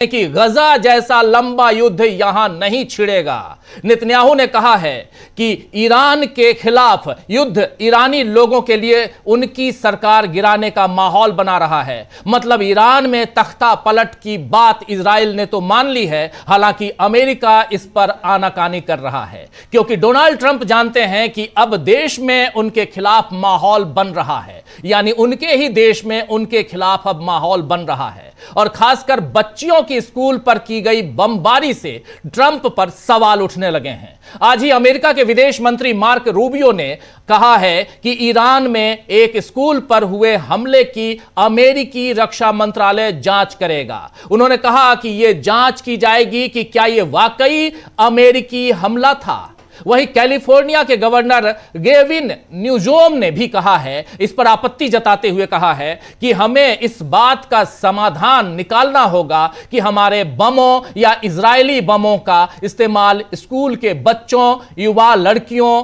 कि गजा जैसा लंबा युद्ध यहां नहीं छिड़ेगा। नेतन्याहू ने कहा है कि ईरान के खिलाफ युद्ध ईरानी लोगों के लिए उनकी सरकार गिराने का माहौल बना रहा है। मतलब ईरान में तख्ता पलट की बात इजराइल ने तो मान ली है, हालांकि अमेरिका इस पर आनाकानी कर रहा है, क्योंकि डोनाल्ड ट्रंप जानते हैं कि अब देश में उनके खिलाफ माहौल बन रहा है, यानी उनके ही देश में उनके खिलाफ अब माहौल बन रहा है। और खासकर बच्चियों की स्कूल पर की गई बमबारी से ट्रंप पर सवाल उठने लगे हैं। आज ही अमेरिका के विदेश मंत्री मार्क रूबियो ने कहा है कि ईरान में एक स्कूल पर हुए हमले की अमेरिकी रक्षा मंत्रालय जांच करेगा। उन्होंने कहा कि यह जांच की जाएगी कि क्या यह वाकई अमेरिकी हमला था। वहीं कैलिफोर्निया के गवर्नर गेविन न्यूसोम ने भी कहा है, इस पर आपत्ति जताते हुए कहा है कि हमें इस बात का समाधान निकालना होगा कि हमारे बमों या इजरायली बमों का इस्तेमाल स्कूल के बच्चों, युवा लड़कियों,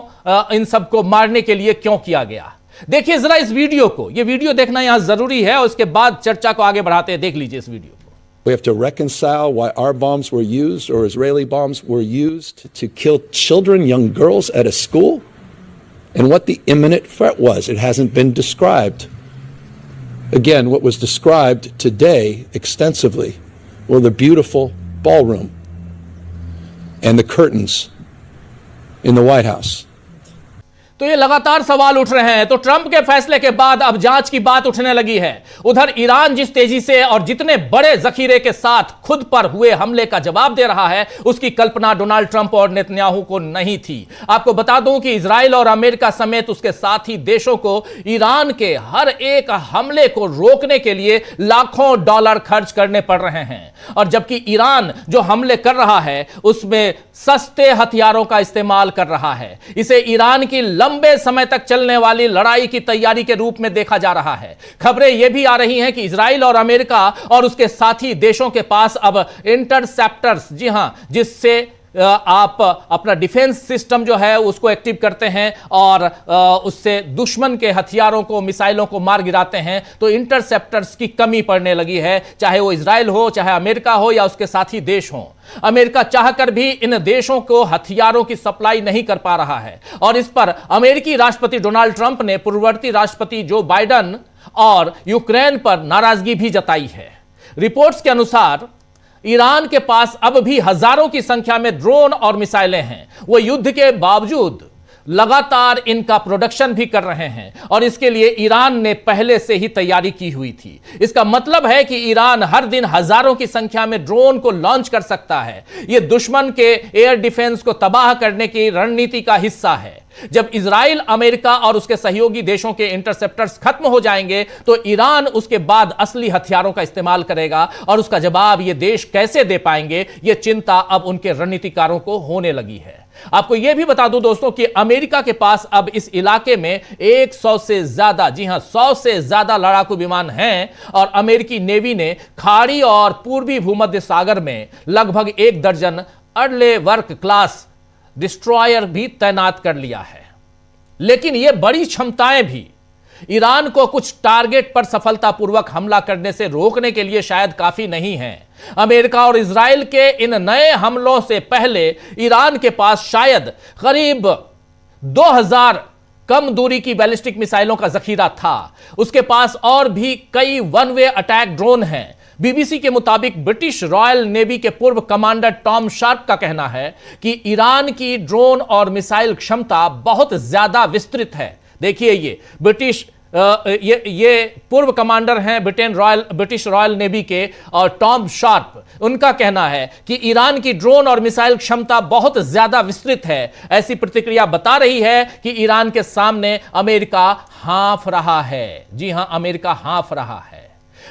इन सबको मारने के लिए क्यों किया गया। देखिए जरा इस वीडियो को, यह वीडियो देखना यहां जरूरी है और उसके बाद चर्चा को आगे बढ़ाते हैं। देख लीजिए इस video. We have to reconcile why our bombs were used, or Israeli bombs were used, to kill children, young girls at a school, and what the imminent threat was. It hasn't been described. Again, what was described today extensively were the beautiful ballroom and the curtains in the White House. तो ये लगातार सवाल उठ रहे हैं। तो Trump के फैसले के बाद अब जांच की बात उठने लगी है। उधर ईरान जिस तेजी से और जितने बड़े जखीरे के साथ खुद पर हुए हमले का जवाब दे रहा है, उसकी कल्पना डोनाल्ड ट्रंप और नेतन्याहू को नहीं थी। आपको बता दूं कि इजराइल और अमेरिका समेत उसके साथी देशों को ईरान के हर एक हमले को रोकने के लिए लाखों डॉलर खर्च करने पड़ रहे हैं। और जबकि ईरान जो हमले कर रहा है उसमें सस्ते हथियारों का इस्तेमाल कर रहा है। इसे ईरान की लंबे समय तक चलने वाली लड़ाई की तैयारी के रूप में देखा जा रहा है। खबरें यह भी आ रही हैं कि इजराइल और अमेरिका और उसके साथी देशों के पास अब इंटरसेप्टर्स, जी हां, जिससे आप अपना डिफेंस सिस्टम जो है उसको एक्टिव करते हैं और उससे दुश्मन के हथियारों को, मिसाइलों को मार गिराते हैं। तो इंटरसेप्टर्स की कमी पड़ने लगी है, चाहे वो इजराइल हो, चाहे अमेरिका हो या उसके साथी देश हो। अमेरिका चाहकर भी इन देशों को हथियारों की सप्लाई नहीं कर पा रहा है और इस पर अमेरिकी राष्ट्रपति डोनाल्ड ट्रंप ने पूर्ववर्ती राष्ट्रपति जो बाइडेन और यूक्रेन पर नाराजगी भी जताई है। रिपोर्ट्स के अनुसार ईरान के पास अब भी हजारों की संख्या में ड्रोन और मिसाइलें हैं। वो युद्ध के बावजूद लगातार इनका प्रोडक्शन भी कर रहे हैं और इसके लिए ईरान ने पहले से ही तैयारी की हुई थी। इसका मतलब है कि ईरान हर दिन हजारों की संख्या में ड्रोन को लॉन्च कर सकता है। यह दुश्मन के एयर डिफेंस को तबाह करने की रणनीति का हिस्सा है। जब इजराइल, अमेरिका और उसके सहयोगी देशों के इंटरसेप्टर्स खत्म हो जाएंगे तो ईरान उसके बाद असली हथियारों का इस्तेमाल करेगा और उसका जवाब ये देश कैसे दे पाएंगे, ये चिंता अब उनके रणनीतिकारों को होने लगी है। आपको यह भी बता दूं दोस्तों कि अमेरिका के पास अब इस इलाके में 100 से ज्यादा, जी हां 100 से ज्यादा लड़ाकू विमान हैं और अमेरिकी नेवी ने खाड़ी और पूर्वी भूमध्य सागर में लगभग 1 दर्जन अर्ले वर्क क्लास डिस्ट्रॉयर भी तैनात कर लिया है। लेकिन यह बड़ी क्षमताएं भी ईरान को कुछ टारगेट पर सफलतापूर्वक हमला करने से रोकने के लिए शायद काफी नहीं है। अमेरिका और इजराइल के इन नए हमलों से पहले ईरान के पास शायद करीब 2000 कम दूरी की बैलिस्टिक मिसाइलों का जखीरा था। उसके पास और भी कई वन वे अटैक ड्रोन हैं। बीबीसी के मुताबिक ब्रिटिश रॉयल नेवी के पूर्व कमांडर टॉम शार्प का कहना है कि ईरान की ड्रोन और मिसाइल क्षमता बहुत ज्यादा विस्तृत है। देखिए ये ब्रिटिश ये पूर्व कमांडर हैं ब्रिटिश रॉयल नेवी के और टॉम शार्प, उनका कहना है कि ईरान की ड्रोन और मिसाइल क्षमता बहुत ज्यादा विस्तृत है। ऐसी प्रतिक्रिया बता रही है कि ईरान के सामने अमेरिका हाँफ रहा है। जी हां, अमेरिका हाँफ रहा है।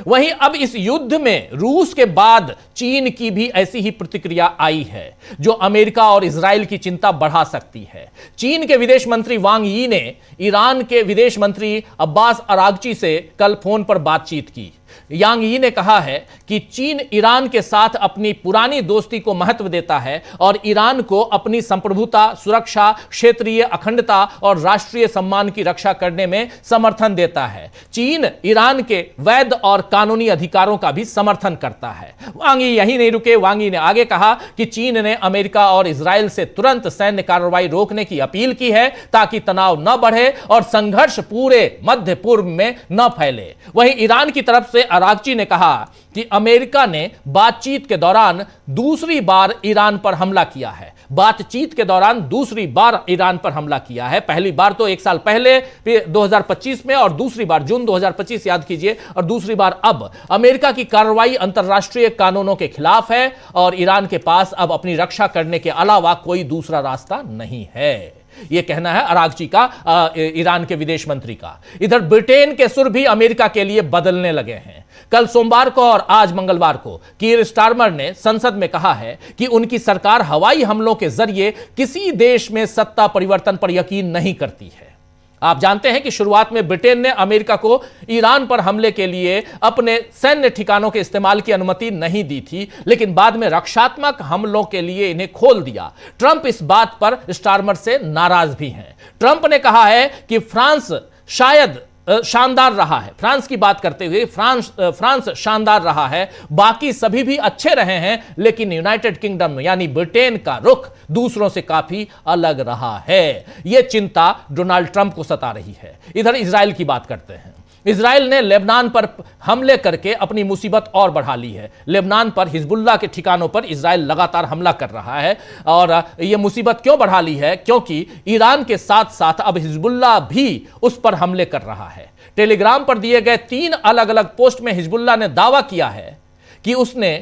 वहीं अब इस युद्ध में रूस के बाद चीन की भी ऐसी ही प्रतिक्रिया आई है, जो अमेरिका और इजराइल की चिंता बढ़ा सकती है। चीन के विदेश मंत्री वांग यी ने ईरान के विदेश मंत्री अब्बास अरागची से कल फोन पर बातचीत की। यांग यी ने कहा है कि चीन ईरान के साथ अपनी पुरानी दोस्ती को महत्व देता है और ईरान को अपनी संप्रभुता, सुरक्षा, क्षेत्रीय अखंडता और राष्ट्रीय सम्मान की रक्षा करने में समर्थन देता है। चीन ईरान के वैध और कानूनी अधिकारों का भी समर्थन करता है। वांग यी यहीं नहीं रुके। वांग यी ने आगे कहा कि चीन ने अमेरिका और इजराइल से तुरंत सैन्य कार्रवाई रोकने की अपील की है ताकि तनाव न बढ़े और संघर्ष पूरे मध्य पूर्व में न फैले। वहीं ईरान की तरफ से अरागची ने कहा कि अमेरिका ने बातचीत के दौरान दूसरी बार ईरान पर हमला किया है। बातचीत के दौरान दूसरी बार ईरान पर हमला किया है। पहली बार तो 1 साल पहले 2025 में और दूसरी बार जून 2025 याद कीजिए, और दूसरी बार अब। अमेरिका की कार्रवाई अंतरराष्ट्रीय कानूनों के खिलाफ है और ईरान के पास अब अपनी रक्षा करने के अलावा कोई दूसरा रास्ता नहीं है। यह कहना है अरागची का, ईरान के विदेश मंत्री का। इधर ब्रिटेन के सुर भी अमेरिका के लिए बदलने लगे हैं। कल सोमवार को और आज मंगलवार को कीर स्टारमर ने संसद में कहा है कि उनकी सरकार हवाई हमलों के जरिए किसी देश में सत्ता परिवर्तन पर यकीन नहीं करती है। आप जानते हैं कि शुरुआत में ब्रिटेन ने अमेरिका को ईरान पर हमले के लिए अपने सैन्य ठिकानों के इस्तेमाल की अनुमति नहीं दी थी, लेकिन बाद में रक्षात्मक हमलों के लिए इन्हें खोल दिया। ट्रंप इस बात पर स्टारमर से नाराज भी हैं। ट्रंप ने कहा है कि फ्रांस शायद शानदार रहा है। फ्रांस की बात करते हुए फ्रांस शानदार रहा है, बाकी सभी भी अच्छे रहे हैं, लेकिन यूनाइटेड किंगडम यानी ब्रिटेन का रुख दूसरों से काफी अलग रहा है। यह चिंता डोनाल्ड ट्रंप को सता रही है। इधर इजराइल की बात करते हैं। इजराइल ने लेबनान पर हमले करके अपनी मुसीबत और बढ़ा ली है। लेबनान पर हिजबुल्लाह के ठिकानों पर इजराइल लगातार हमला कर रहा है और यह मुसीबत क्यों बढ़ा ली है? क्योंकि ईरान के साथ साथ अब हिजबुल्लाह भी उस पर हमले कर रहा है। टेलीग्राम पर दिए गए 3 अलग अलग पोस्ट में हिजबुल्लाह ने दावा किया है कि उसने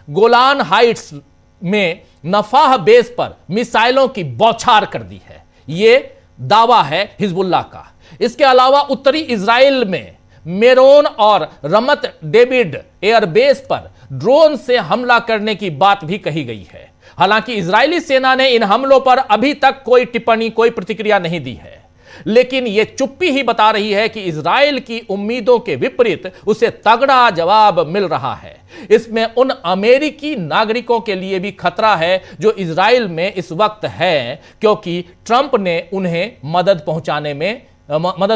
गोलान हाइट्स में नफाह बेस पर मिसाइलों की बौछार कर दी है। यह दावा है हिजबुल्लाह का। इसके अलावा उत्तरी इजराइल में मेरोन और रमत डेविड एयरबेस पर ड्रोन से हमला करने की बात भी कही गई है। हालांकि इजरायली सेना ने इन हमलों पर अभी तक कोई टिप्पणी, कोई प्रतिक्रिया नहीं दी है, लेकिन यह चुप्पी ही बता रही है कि इजराइल की उम्मीदों के विपरीत उसे तगड़ा जवाब मिल रहा है। इसमें उन अमेरिकी नागरिकों के लिए भी खतरा है जो इजराइल में इस वक्त है, क्योंकि ट्रंप ने उन्हें मदद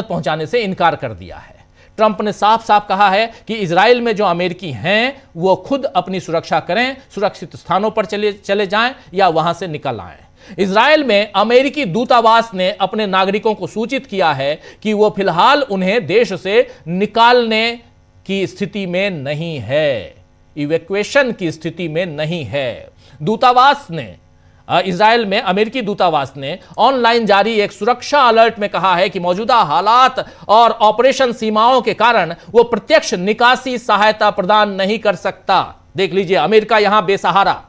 पहुंचाने से इनकार कर दिया है। ट्रंप ने साफ साफ कहा है कि इजराइल में जो अमेरिकी हैं वो खुद अपनी सुरक्षा करें, सुरक्षित स्थानों पर चले जाएं या वहां से निकल आएं। इजराइल में अमेरिकी दूतावास ने अपने नागरिकों को सूचित किया है कि वो फिलहाल उन्हें देश से निकालने की स्थिति में नहीं है, इवैक्यूएशन की स्थिति में नहीं है। दूतावास ने इजराइल में अमेरिकी दूतावास ने ऑनलाइन जारी एक सुरक्षा अलर्ट में कहा है कि मौजूदा हालात और ऑपरेशन सीमाओं के कारण वो प्रत्यक्ष निकासी सहायता प्रदान नहीं कर सकता। देख लीजिए, अमेरिका यहां बेसहारा।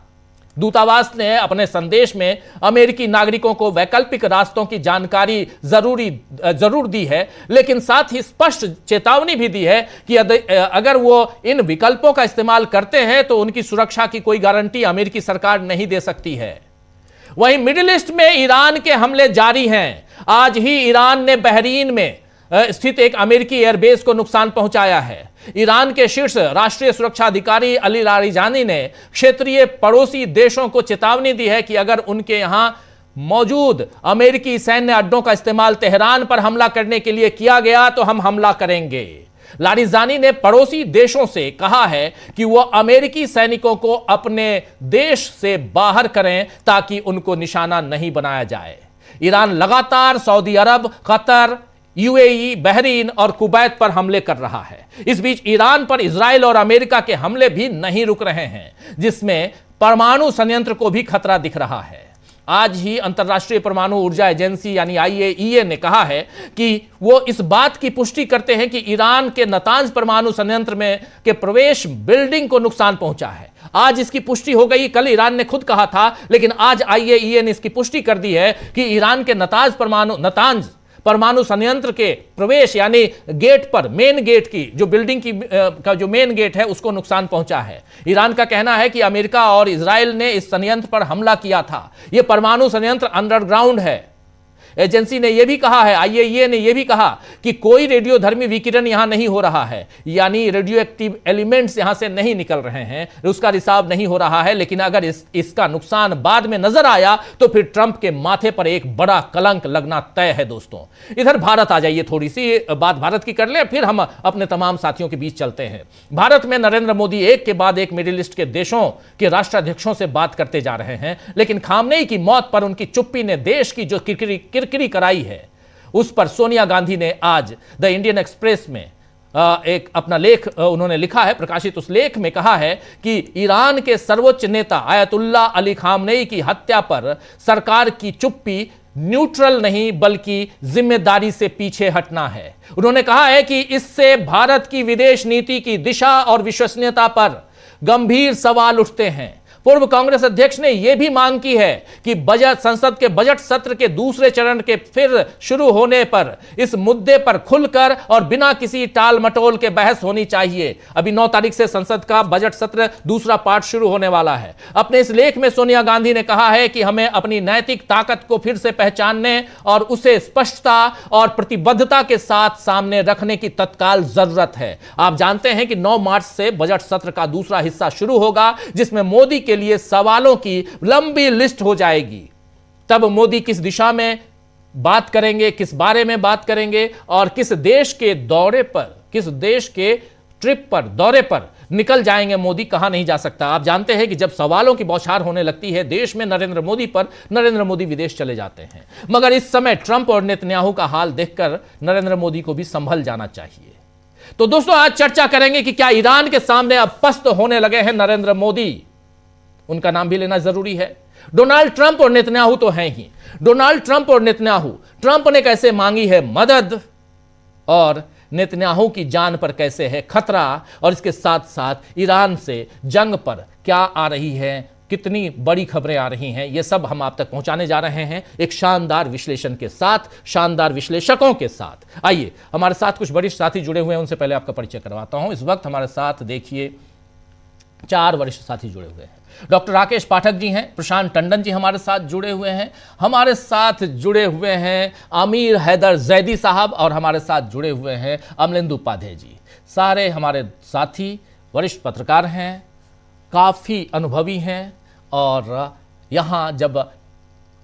दूतावास ने अपने संदेश में अमेरिकी नागरिकों को वैकल्पिक रास्तों की जानकारी जरूर दी है, लेकिन साथ ही स्पष्ट चेतावनी भी दी है कि अगर वो इन विकल्पों का इस्तेमाल करते हैं तो उनकी सुरक्षा की कोई गारंटी अमेरिकी सरकार नहीं दे सकती है। वहीं मिडिल ईस्ट में ईरान के हमले जारी हैं। आज ही ईरान ने बहरीन में स्थित एक अमेरिकी एयरबेस को नुकसान पहुंचाया है। ईरान के शीर्ष राष्ट्रीय सुरक्षा अधिकारी अली लारिजानी ने क्षेत्रीय पड़ोसी देशों को चेतावनी दी है कि अगर उनके यहां मौजूद अमेरिकी सैन्य अड्डों का इस्तेमाल तेहरान पर हमला करने के लिए किया गया तो हम हमला करेंगे। लारिजानी ने पड़ोसी देशों से कहा है कि वह अमेरिकी सैनिकों को अपने देश से बाहर करें ताकि उनको निशाना नहीं बनाया जाए। ईरान लगातार सऊदी अरब, कतर, यूएई, बहरीन और कुवैत पर हमले कर रहा है। इस बीच ईरान पर इजराइल और अमेरिका के हमले भी नहीं रुक रहे हैं, जिसमें परमाणु संयंत्र को भी खतरा दिख रहा है। आज ही अंतर्राष्ट्रीय परमाणु ऊर्जा एजेंसी यानी IAEA ने कहा है कि वो इस बात की पुष्टि करते हैं कि ईरान के नातांज परमाणु संयंत्र में के प्रवेश बिल्डिंग को नुकसान पहुंचा है। आज इसकी पुष्टि हो गई। कल ईरान ने खुद कहा था, लेकिन आज IAEA ने इसकी पुष्टि कर दी है कि ईरान के नातांज परमाणु संयंत्र के प्रवेश यानी गेट पर, मेन गेट की जो बिल्डिंग की का जो मेन गेट है उसको नुकसान पहुंचा है। ईरान का कहना है कि अमेरिका और इजराइल ने इस संयंत्र पर हमला किया था। यह परमाणु संयंत्र अंडरग्राउंड है। एजेंसी ने यह भी कहा है, IAEA ने यह भी कहा कि कोई रेडियोधर्मी विकिरण यहां नहीं हो रहा है, यानी रेडियो एक्टिव एलिमेंट्स यहां से नहीं निकल रहे हैं, उसका रिसाव नहीं हो रहा है। लेकिन अगर इसका नुकसान बाद में नजर आया तो फिर ट्रंप के माथे पर एक बड़ा कलंक लगना तय है। दोस्तों, इधर भारत आ जाइए, थोड़ी सी बात भारत की कर ले, फिर हम अपने तमाम साथियों के बीच चलते हैं। भारत में नरेंद्र मोदी एक के बाद एक मिडिल ईस्ट के देशों के राष्ट्राध्यक्षों से बात करते जा रहे हैं, लेकिन खामनेई की मौत पर उनकी चुप्पी ने देश की जो किरकिरी कराई है, उस पर सोनिया गांधी ने आज द इंडियन एक्सप्रेस में एक अपना लेख उन्होंने लिखा है, प्रकाशित उस लेख में कहा है कि ईरान के सर्वोच्च नेता आयतुल्ला अली खामनेई की हत्या पर सरकार की चुप्पी न्यूट्रल नहीं बल्कि जिम्मेदारी से पीछे हटना है। उन्होंने कहा है कि इससे भारत की विदेश नीति की दिशा और विश्वसनीयता पर गंभीर सवाल उठते हैं। पूर्व कांग्रेस अध्यक्ष ने यह भी मांग की है कि संसद के बजट सत्र के दूसरे चरण के फिर शुरू होने पर इस मुद्दे पर खुलकर और बिना किसी टाल मटोल के बहस होनी चाहिए। अभी 9 तारीख से संसद का बजट सत्र दूसरा पार्ट शुरू होने वाला है। अपने इस लेख में सोनिया गांधी ने कहा है कि हमें अपनी नैतिक ताकत को फिर से पहचानने और उसे स्पष्टता और प्रतिबद्धता के साथ सामने रखने की तत्काल जरूरत है। आप जानते हैं कि 9 मार्च से बजट सत्र का दूसरा हिस्सा शुरू होगा, जिसमें मोदी के लिए सवालों की लंबी लिस्ट हो जाएगी। तब मोदी किस दिशा में बात करेंगे, किस बारे में बात करेंगे और किस देश के दौरे पर, किस देश के ट्रिप पर, दौरे पर निकल जाएंगे मोदी, कहां नहीं जा सकता। आप जानते हैं कि जब सवालों की बौछार होने लगती है देश में नरेंद्र मोदी पर, नरेंद्र मोदी विदेश चले जाते हैं। मगर इस समय ट्रंप और नेतन्याहू का हाल देखकर नरेंद्र मोदी को भी संभल जाना चाहिए। तो दोस्तों, आज चर्चा करेंगे कि क्या ईरान के सामने अब पस्त होने लगे हैं नरेंद्र मोदी। उनका नाम भी लेना जरूरी है। डोनाल्ड ट्रंप और नेतन्याहू तो हैं ही। डोनाल्ड ट्रंप और नेतन्याहू, ट्रंप ने कैसे मांगी है मदद और नेतन्याहू की जान पर कैसे है खतरा, और इसके साथ साथ ईरान से जंग पर क्या आ रही है, कितनी बड़ी खबरें आ रही हैं, यह सब हम आप तक पहुंचाने जा रहे हैं एक शानदार विश्लेषण के साथ, शानदार विश्लेषकों के साथ। आइए, हमारे साथ कुछ वरिष्ठ साथी जुड़े हुए हैं, उनसे पहले आपका परिचय करवाता हूं। इस वक्त हमारे साथ देखिए 4 वरिष्ठ साथी जुड़े हुए हैं। डॉक्टर राकेश पाठक जी हैं, प्रशांत टंडन जी हमारे साथ जुड़े हुए हैं, हमारे साथ जुड़े हुए हैं आमिर हैदर जैदी साहब, और हमारे साथ जुड़े हुए हैं अमलेंदु उपाध्याय जी। सारे हमारे साथी वरिष्ठ पत्रकार हैं, काफ़ी अनुभवी हैं, और यहाँ जब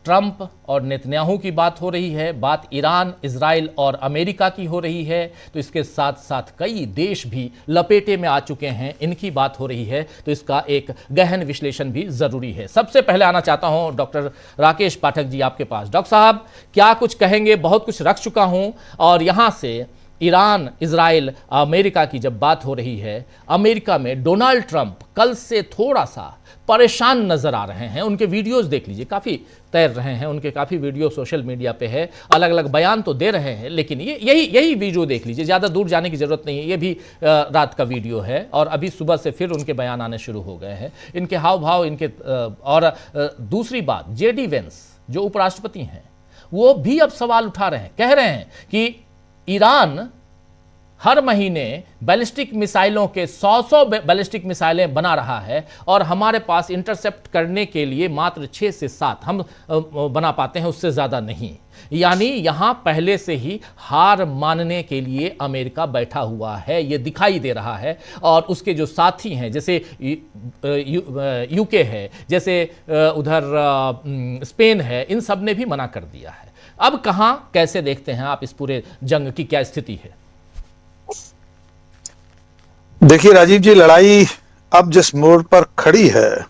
ट्रंप और नेतन्याहू की बात हो रही है, बात ईरान, इजराइल और अमेरिका की हो रही है, तो इसके साथ साथ कई देश भी लपेटे में आ चुके हैं, इनकी बात हो रही है, तो इसका एक गहन विश्लेषण भी जरूरी है। सबसे पहले आना चाहता हूं डॉक्टर राकेश पाठक जी आपके पास। डॉक्टर साहब, क्या कुछ कहेंगे? बहुत कुछ रख चुका हूं, और यहां से ईरान, इजराइल, अमेरिका की जब बात हो रही है, अमेरिका में डोनाल्ड ट्रंप कल से थोड़ा सा परेशान नजर आ रहे हैं। उनके वीडियोस देख लीजिए, काफ़ी तैर रहे हैं, उनके काफ़ी वीडियो सोशल मीडिया पे है, अलग अलग बयान तो दे रहे हैं, लेकिन यही वीडियो देख लीजिए, ज़्यादा दूर जाने की ज़रूरत नहीं है। ये भी रात का वीडियो है, और अभी सुबह से फिर उनके बयान आने शुरू हो गए हैं, इनके हाव भाव, इनके और दूसरी बात, JD वेंस जो उपराष्ट्रपति हैं, वो भी अब सवाल उठा रहे हैं, कह रहे हैं कि ईरान हर महीने बैलिस्टिक मिसाइलों के 100 बैलिस्टिक मिसाइलें बना रहा है, और हमारे पास इंटरसेप्ट करने के लिए मात्र 6 से 7 हम बना पाते हैं, उससे ज़्यादा नहीं। यानी यहाँ पहले से ही हार मानने के लिए अमेरिका बैठा हुआ है, ये दिखाई दे रहा है। और उसके जो साथी हैं, जैसे UK है, जैसे उधर स्पेन है, इन सब ने भी मना कर दिया है। अब कहाँ, कैसे देखते हैं आप इस पूरे जंग की, क्या स्थिति है? देखिए राजीव जी, लड़ाई अब जिस मोड़ पर खड़ी है,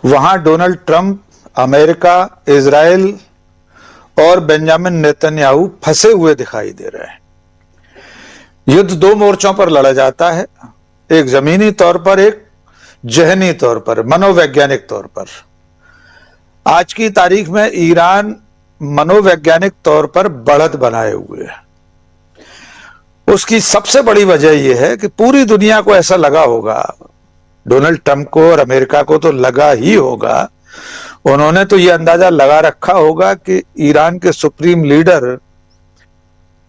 वहां डोनाल्ड ट्रंप, अमेरिका, इजराइल और बेंजामिन नेतन्याहू फंसे हुए दिखाई दे रहे हैं। युद्ध 2 मोर्चों पर लड़ा जाता है, एक जमीनी तौर पर, एक जहनी तौर पर, मनोवैज्ञानिक तौर पर। आज की तारीख में ईरान मनोवैज्ञानिक तौर पर बढ़त बनाए हुए है। उसकी सबसे बड़ी वजह यह है कि पूरी दुनिया को ऐसा लगा होगा, डोनाल्ड ट्रंप को और अमेरिका को तो लगा ही होगा, उन्होंने तो यह अंदाजा लगा रखा होगा कि ईरान के supreme leader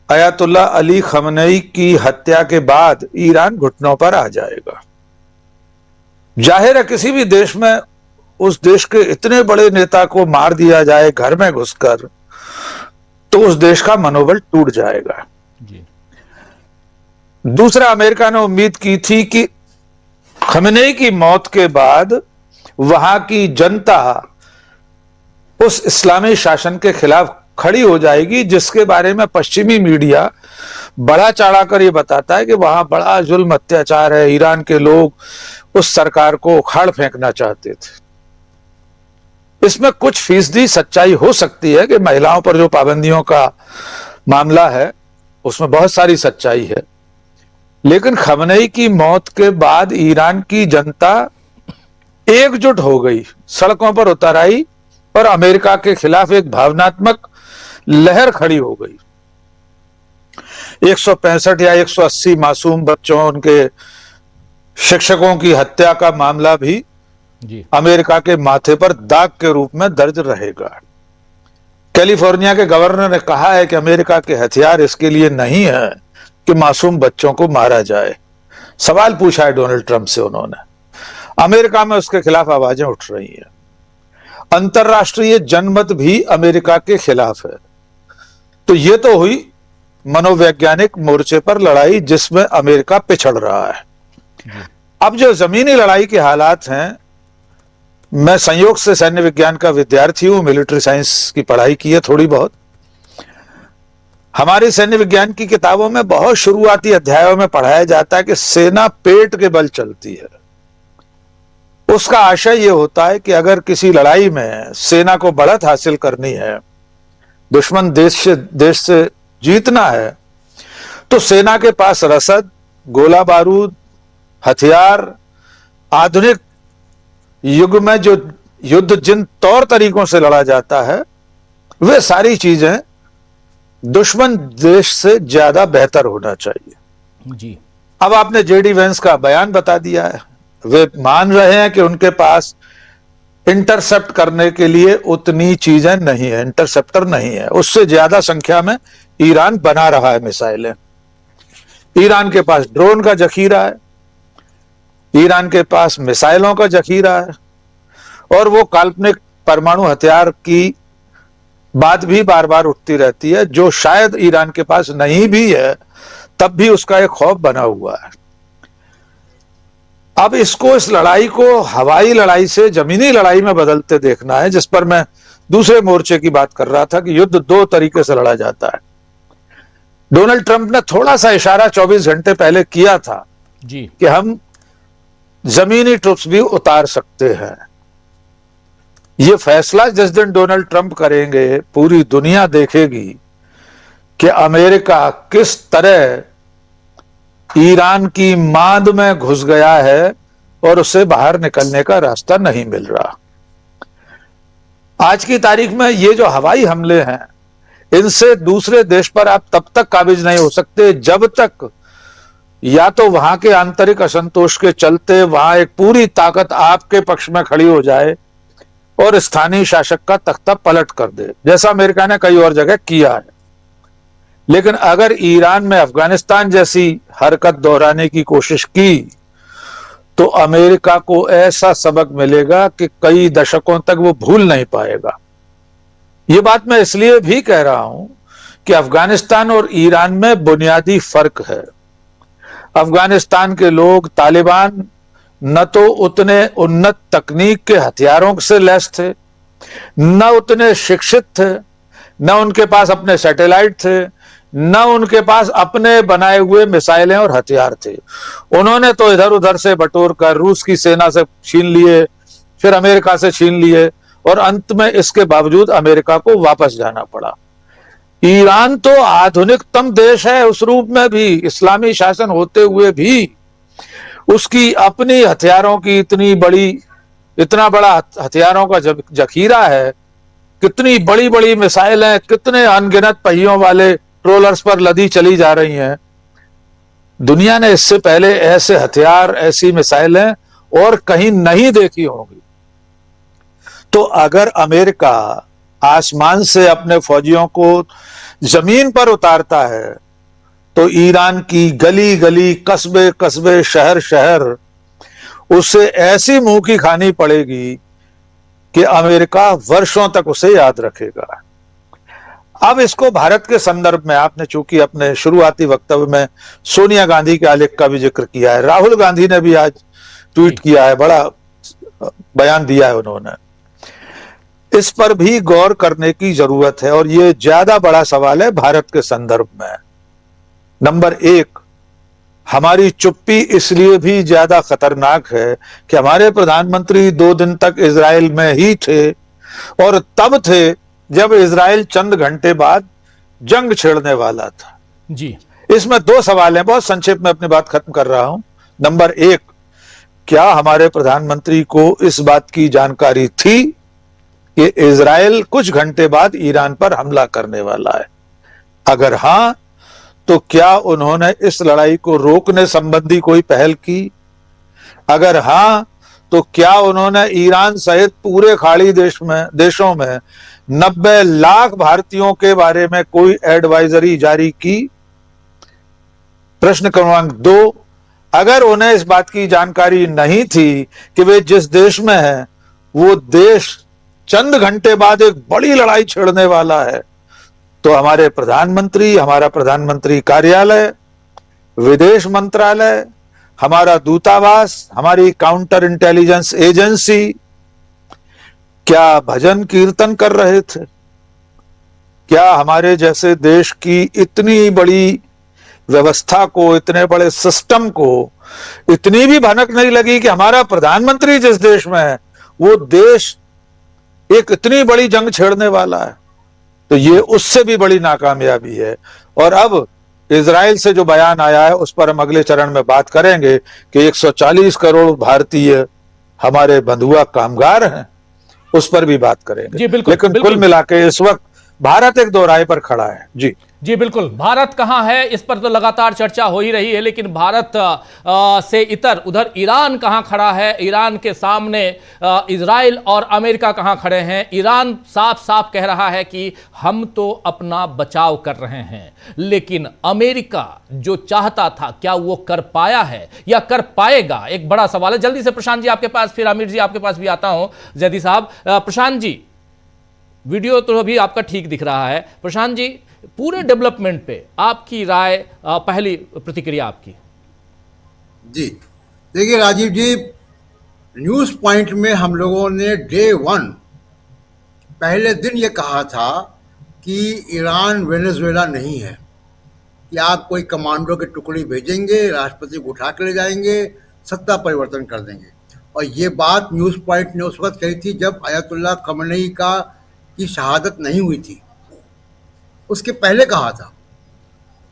Ayatollah Ali Khamenei की हत्या के बाद ईरान घुटनों पर आ जाएगा। जाहिर है, किसी भी देश में उस देश के इतने बड़े नेता को मार दिया जाए घर में घुसकर, तो उस देश का मनोबल टूट जाएगा। जी। दूसरा, अमेरिका ने उम्मीद की थी कि खमेनेई की मौत के बाद वहां की जनता उस इस्लामी शासन के खिलाफ खड़ी हो जाएगी, जिसके बारे में पश्चिमी मीडिया बड़ा चढ़ा कर ये बताता है कि वहां बड़ा जुल्म अत्याचार है, ईरान के लोग उस सरकार को उखाड़ फेंकना चाहते थे। इसमें कुछ फीसदी सच्चाई हो सकती है कि महिलाओं पर जो पाबंदियों का मामला है उसमें बहुत सारी सच्चाई है, लेकिन खमेनेई की मौत के बाद ईरान की जनता एकजुट हो गई, सड़कों पर उतर आई और अमेरिका के खिलाफ एक भावनात्मक लहर खड़ी हो गई। 165 या 180 मासूम बच्चों, उनके शिक्षकों की हत्या का मामला भी जी। अमेरिका के माथे पर दाग के रूप में दर्ज रहेगा। कैलिफोर्निया के गवर्नर ने कहा है कि अमेरिका के हथियार इसके लिए नहीं है कि मासूम बच्चों को मारा जाए। सवाल पूछा है डोनाल्ड ट्रंप से उन्होंने। अमेरिका में उसके खिलाफ आवाजें उठ रही हैं। अंतरराष्ट्रीय जनमत भी अमेरिका के खिलाफ है। तो ये तो हुई मनोवैज्ञानिक मोर्चे पर लड़ाई, जिसमें अमेरिका पिछड़ रहा है। अब जो जमीनी लड़ाई के हालात हैं, मैं संयोग से सैन्य विज्ञान का विद्यार्थी हूं, मिलिट्री साइंस की पढ़ाई की है थोड़ी बहुत। हमारी सैन्य विज्ञान की किताबों में बहुत शुरुआती अध्यायों में पढ़ाया जाता है कि सेना पेट के बल चलती है। उसका आशय यह होता है कि अगर किसी लड़ाई में सेना को बढ़त हासिल करनी है, दुश्मन देश से जीतना है, तो सेना के पास रसद, गोला बारूद, हथियार, आधुनिक युग में जो युद्ध जिन तौर तरीकों से लड़ा जाता है, वे सारी चीजें दुश्मन देश से ज्यादा बेहतर होना चाहिए। जी। अब आपने जेडी वेंस का बयान बता दिया है। वे मान रहे हैं कि उनके पास इंटरसेप्ट करने के लिए उतनी चीजें नहीं है, इंटरसेप्टर नहीं है। उससे ज्यादा संख्या में ईरान बना रहा है मिसाइलें। ईरान के पास ड्रोन का जखीरा है, ईरान के पास मिसाइलों का जखीरा है, और वो काल्पनिक परमाणु हथियार की बात भी बार बार उठती रहती है, जो शायद ईरान के पास नहीं भी है, तब भी उसका एक खौफ बना हुआ है। अब इसको, इस लड़ाई को हवाई लड़ाई से जमीनी लड़ाई में बदलते देखना है, जिस पर मैं दूसरे मोर्चे की बात कर रहा था कि युद्ध दो तरीके से लड़ा जाता है। डोनाल्ड ट्रंप ने थोड़ा सा इशारा 24 घंटे पहले किया था जी। कि हम जमीनी ट्रुप्स भी उतार सकते हैं। यह फैसला जिस दिन डोनाल्ड ट्रंप करेंगे, पूरी दुनिया देखेगी कि अमेरिका किस तरह ईरान की मांद में घुस गया है और उससे बाहर निकलने का रास्ता नहीं मिल रहा। आज की तारीख में ये जो हवाई हमले हैं, इनसे दूसरे देश पर आप तब तक काबिज नहीं हो सकते जब तक या तो वहां के आंतरिक असंतोष के चलते वहां एक पूरी ताकत आपके पक्ष में खड़ी हो जाए और स्थानीय शासक का तख्ता पलट कर दे, जैसा अमेरिका ने कई और जगह किया है। लेकिन अगर ईरान में अफगानिस्तान जैसी हरकत दोहराने की कोशिश की, तो अमेरिका को ऐसा सबक मिलेगा कि कई दशकों तक वो भूल नहीं पाएगा। ये बात मैं इसलिए भी कह रहा हूं कि अफगानिस्तान और ईरान में बुनियादी फर्क है। अफगानिस्तान के लोग, तालिबान, न तो उतने उन्नत तकनीक के हथियारों से लैस थे, न उतने शिक्षित थे, न उनके पास अपने सैटेलाइट थे, न उनके पास अपने बनाए हुए मिसाइलें और हथियार थे। उन्होंने तो इधर उधर से बटोर कर रूस की सेना से छीन लिए, फिर अमेरिका से छीन लिए, और अंत में इसके बावजूद अमेरिका को वापस जाना पड़ा। ईरान तो आधुनिकतम देश है, उस रूप में भी इस्लामी शासन होते हुए भी उसकी अपनी हथियारों की इतना बड़ा हथियारों का जखीरा है, कितनी बड़ी बड़ी मिसाइलें, कितने अनगिनत पहियों वाले ट्रोलर्स पर लदी चली जा रही हैं। दुनिया ने इससे पहले ऐसे हथियार, ऐसी मिसाइलें और कहीं नहीं देखी होंगी। तो अगर अमेरिका आसमान से अपने फौजियों को जमीन पर उतारता है, तो ईरान की गली गली, कस्बे कस्बे, शहर शहर उसे ऐसी मुंह की खानी पड़ेगी कि अमेरिका वर्षों तक उसे याद रखेगा। अब इसको भारत के संदर्भ में आपने चूंकि अपने शुरुआती वक्तव्य में सोनिया गांधी के आलेख का भी जिक्र किया है, राहुल गांधी ने भी आज ट्वीट किया है, बड़ा बयान दिया है उन्होंने, इस पर भी गौर करने की जरूरत है। और ये ज्यादा बड़ा सवाल है भारत के संदर्भ में। नंबर एक, हमारी चुप्पी इसलिए भी ज्यादा खतरनाक है कि हमारे प्रधानमंत्री 2 दिन तक इजराइल में ही थे, और तब थे जब इजराइल चंद घंटे बाद जंग छेड़ने वाला था। जी, इसमें 2 सवाल हैं, बहुत संक्षेप में अपनी बात खत्म कर रहा हूं। नंबर एक, क्या हमारे प्रधानमंत्री को इस बात की जानकारी थी कि इजराइल कुछ घंटे बाद ईरान पर हमला करने वाला है? अगर हां, तो क्या उन्होंने इस लड़ाई को रोकने संबंधी कोई पहल की? अगर हां, तो क्या उन्होंने ईरान सहित पूरे खाड़ी देशों में 90 लाख भारतीयों के बारे में कोई एडवाइजरी जारी की? प्रश्न क्रमांक 2, अगर उन्हें इस बात की जानकारी नहीं थी कि वे जिस देश में हैं वो देश चंद घंटे बाद एक बड़ी लड़ाई छेड़ने वाला है, तो हमारे प्रधानमंत्री, हमारा प्रधानमंत्री कार्यालय, विदेश मंत्रालय, हमारा दूतावास, हमारी काउंटर इंटेलिजेंस एजेंसी क्या भजन कीर्तन कर रहे थे? क्या हमारे जैसे देश की इतनी बड़ी व्यवस्था को, इतने बड़े सिस्टम को इतनी भी भनक नहीं लगी कि हमारा प्रधानमंत्री जिस देश में है वो देश एक इतनी बड़ी जंग छेड़ने वाला है? तो ये उससे भी बड़ी नाकामयाबी है। और अब इजराइल से जो बयान आया है उस पर हम अगले चरण में बात करेंगे कि 140 करोड़ भारतीय हमारे बंधुआ कामगार हैं, उस पर भी बात करेंगे। जी, बिल्कुल, लेकिन बिल्कुल। कुल मिला के इस वक्त भारत एक दोराहे पर खड़ा है। जी जी, बिल्कुल। भारत कहां है इस पर तो लगातार चर्चा हो ही रही है, लेकिन भारत से इतर उधर ईरान कहां खड़ा है? ईरान के सामने इजराइल और अमेरिका कहां खड़े हैं? ईरान साफ साफ कह रहा है कि हम तो अपना बचाव कर रहे हैं, लेकिन अमेरिका जो चाहता था क्या वो कर पाया है या कर पाएगा? एक बड़ा सवाल है। जल्दी से प्रशांत जी आपके पास, फिर आमिर जी आपके पास भी आता हूं। जैदी साहब, प्रशांत जी, वीडियो तो अभी आपका ठीक दिख रहा है। प्रशांत जी, पूरे डेवलपमेंट पे आपकी राय, पहली प्रतिक्रिया आपकी। जी देखिए राजीव जी, न्यूज़ पॉइंट में हम लोगों ने डे 1 पहले दिन ये कहा था कि ईरान वेनेजुएला नहीं है, कि आप कोई कमांडो की टुकड़ी भेजेंगे, राष्ट्रपति को उठा के ले जाएंगे, सत्ता परिवर्तन कर देंगे। और ये बात न्यूज़ पॉइंट ने उस वक्त कही थी जब अयतुल्ला खमेनी की शहादत नहीं हुई थी, उसके पहले कहा था।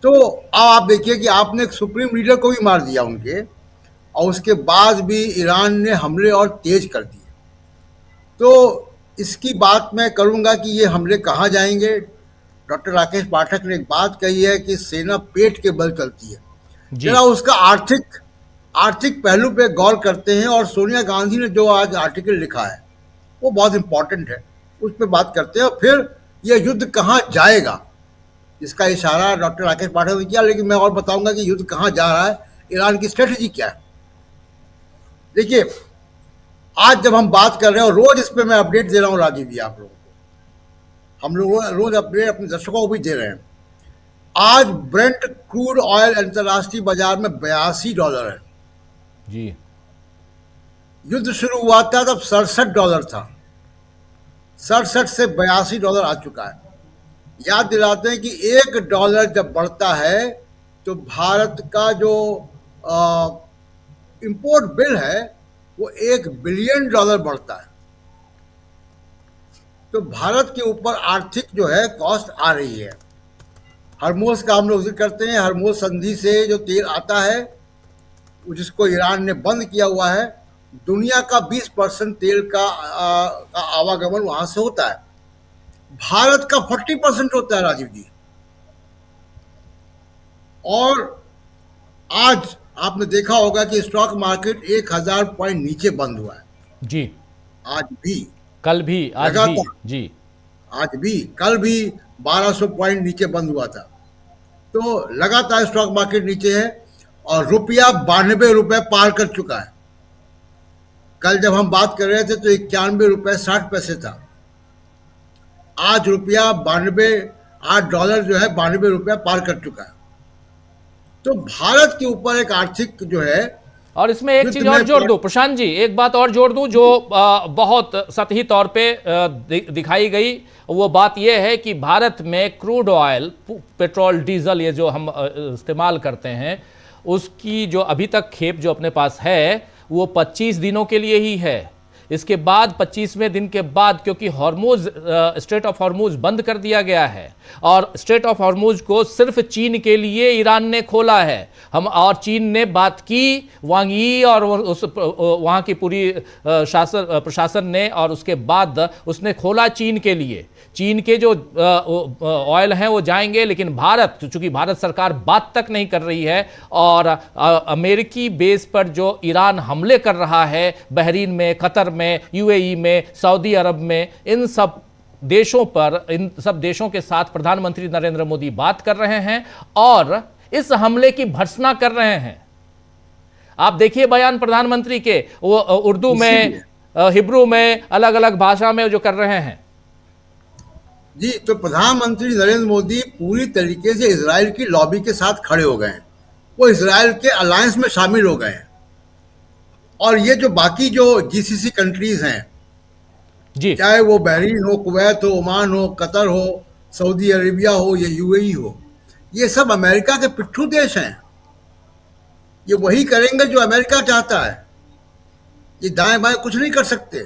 तो अब आप देखिए कि आपने एक सुप्रीम लीडर को भी मार दिया उनके, और उसके बाद भी ईरान ने हमले और तेज कर दिए। तो इसकी बात मैं करूंगा कि ये हमले कहाँ जाएंगे। डॉक्टर राकेश पाठक ने एक बात कही है कि सेना पेट के बल चलती है। जरा उसका आर्थिक पहलू पे गौर करते हैं, और सोनिया गांधी ने जो आज आर्टिकल लिखा है वो बहुत इंपॉर्टेंट है, उस पर बात करते हैं। और फिर ये युद्ध कहाँ जाएगा, इसका इशारा डॉक्टर राकेश पाठक ने किया, लेकिन मैं और बताऊंगा कि युद्ध कहाँ जा रहा है, ईरान की स्ट्रेटजी क्या है। देखिए, आज जब हम बात कर रहे हैं, और रोज इस पे मैं अपडेट दे रहा हूँ राजीव जी आप लोगों को, हम लोग रोज अपडेट अपने दर्शकों को भी दे रहे हैं। आज ब्रेंट क्रूड ऑयल अंतर्राष्ट्रीय बाजार में $82 है जी। युद्ध शुरू हुआ था तब $67 था, 67 से $82 आ चुका है। याद दिलाते हैं कि $1 जब बढ़ता है तो भारत का जो इंपोर्ट बिल है वो $1 बिलियन बढ़ता है। तो भारत के ऊपर आर्थिक जो है कॉस्ट आ रही है। हरमुज का हम लोग जिक्र करते हैं, हरमुज संधि से जो तेल आता है जिसको ईरान ने बंद किया हुआ है, दुनिया का 20% तेल का आवागमन वहां से होता है, भारत का 40% होता है राजीव जी। और आज आपने देखा होगा कि स्टॉक मार्केट 1000 पॉइंट नीचे बंद हुआ है जी। आज भी, कल भी, आज भी जी, आज भी, कल भी 1200 पॉइंट नीचे बंद हुआ था। तो लगातार स्टॉक मार्केट नीचे है, और रुपया 92 रुपए पार कर चुका है। कल जब हम बात कर रहे थे तो 91 रुपए 60 पैसे था, आज रुपया 92 आज डॉलर जो है 92 रुपया पार कर चुका है। तो भारत के ऊपर एक आर्थिक जो है, और इसमें एक चीज और जोड़ दूं प्रशांत जी, एक बात और जोड़ दूं जो बहुत सतही तौर पे दिखाई गई। वो बात यह है कि भारत में क्रूड ऑयल, पेट्रोल, डीजल, ये जो हम इस्तेमाल करते हैं, उसकी जो अभी तक खेप जो अपने पास है वो 25 दिनों के लिए ही है। इसके बाद 25वें दिन के बाद, क्योंकि हॉर्मुज, स्ट्रेट ऑफ हॉर्मुज बंद कर दिया गया है और स्ट्रेट ऑफ हॉर्मुज को सिर्फ चीन के लिए ईरान ने खोला है। हम और चीन ने बात की, वांग यी और उस वहाँ की पूरी प्रशासन ने, और उसके बाद उसने खोला चीन के लिए। चीन के जो ऑयल हैं वो जाएंगे, लेकिन भारत, चूंकि भारत सरकार बात तक नहीं कर रही है और अमेरिकी बेस पर जो ईरान हमले कर रहा है, बहरीन में, कतर में, यूएई में, सऊदी अरब में, इन सब देशों पर, इन सब देशों के साथ प्रधानमंत्री नरेंद्र मोदी बात कर रहे हैं और इस हमले की भर्त्सना कर रहे हैं। आप देखिए बयान प्रधानमंत्री के, वो उर्दू में, हिब्रू में, अलग अलग भाषा में जो कर रहे हैं। जी, तो प्रधानमंत्री नरेंद्र मोदी पूरी तरीके से इजराइल की लॉबी के साथ खड़े हो गए हैं। वो इजराइल के अलायंस में शामिल हो गए हैं। और ये जो बाकी जो जीसीसी कंट्रीज हैं जी, चाहे वो बहरीन हो, कुवैत हो, ओमान हो, कतर हो, सऊदी अरेबिया हो या यूएई हो, ये सब अमेरिका के पिट्ठू देश हैं। ये वही करेंगे जो अमेरिका चाहता है। ये दाएं बाएं कुछ नहीं कर सकते।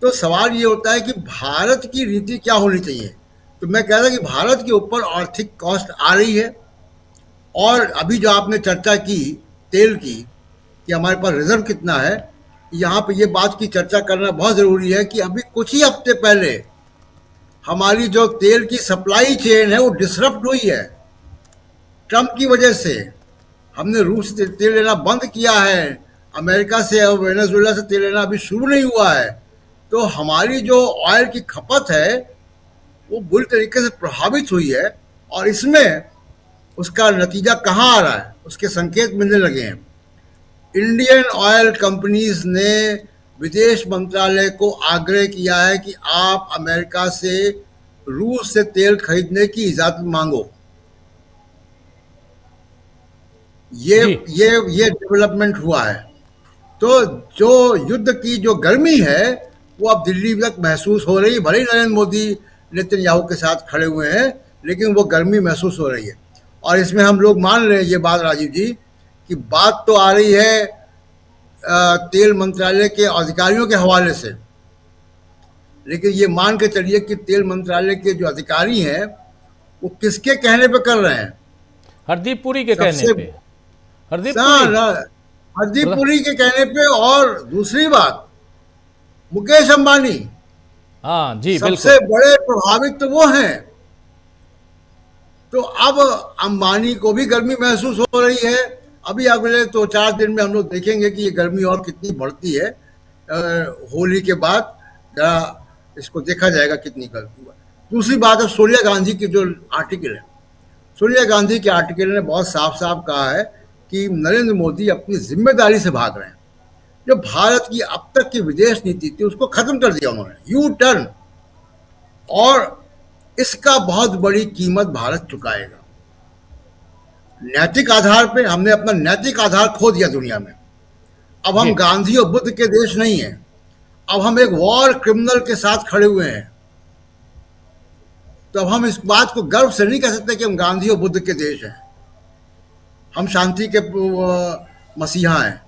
तो सवाल ये होता है कि भारत की नीति क्या होनी चाहिए। तो मैं कह रहा कि भारत के ऊपर आर्थिक कॉस्ट आ रही है। और अभी जो आपने चर्चा की तेल की कि हमारे पास रिजर्व कितना है, यहाँ पे ये बात की चर्चा करना बहुत ज़रूरी है कि अभी कुछ ही हफ्ते पहले हमारी जो तेल की सप्लाई चेन है वो डिसरप्ट हुई है ट्रंप की वजह से। हमने रूस से तेल लेना बंद किया है, अमेरिका से और वेनेजुएला से तेल लेना अभी शुरू नहीं हुआ है। तो हमारी जो ऑयल की खपत है वो बुरी तरीके से प्रभावित हुई है और इसमें उसका नतीजा कहाँ आ रहा है, उसके संकेत मिलने लगे हैं। इंडियन ऑयल कंपनीज ने विदेश मंत्रालय को आग्रह किया है कि आप अमेरिका से, रूस से तेल खरीदने की इजाजत मांगो। ये डेवलपमेंट हुआ है। तो जो युद्ध की जो गर्मी है वो अब दिल्ली तक महसूस हो रही है। भले ही नरेंद्र मोदी नेतन्याहू के साथ खड़े हुए हैं, लेकिन वो गर्मी महसूस हो रही है। और इसमें हम लोग मान रहे हैं ये बात राजीव जी कि बात तो आ रही है तेल मंत्रालय के अधिकारियों के हवाले से, लेकिन ये मान के चलिए कि तेल मंत्रालय के जो अधिकारी हैं वो किसके कहने पे कर रहे हैं? हरदीप पुरी के कहने पे। हरदीप पुरी के कहने पे। और दूसरी बात, मुकेश अंबानी, हाँ जी, सबसे बड़े प्रभावित तो वो हैं। तो अब अंबानी को भी गर्मी महसूस हो रही है। अभी अगले 2-4 दिन में हम लोग देखेंगे कि ये गर्मी और कितनी बढ़ती है। होली के बाद जरा इसको देखा जाएगा कितनी गर्मी हुआ। दूसरी बात है सोनिया गांधी की जो आर्टिकल है। सोनिया गांधी के आर्टिकल ने बहुत साफ साफ कहा है कि नरेंद्र मोदी अपनी जिम्मेदारी से भाग रहे हैं। जो भारत की अब तक की विदेश नीति थी उसको खत्म कर दिया उन्होंने, यू टर्न। और इसका बहुत बड़ी कीमत भारत चुकाएगा। नैतिक आधार पे हमने अपना नैतिक आधार खो दिया दुनिया में। अब हम गांधी और बुद्ध के देश नहीं हैं। अब हम एक वॉर क्रिमिनल के साथ खड़े हुए हैं। तो अब हम इस बात को गर्व से नहीं कह सकते कि हम गांधी और बुद्ध के देश हैं। हम शांति के मसीहा हैं।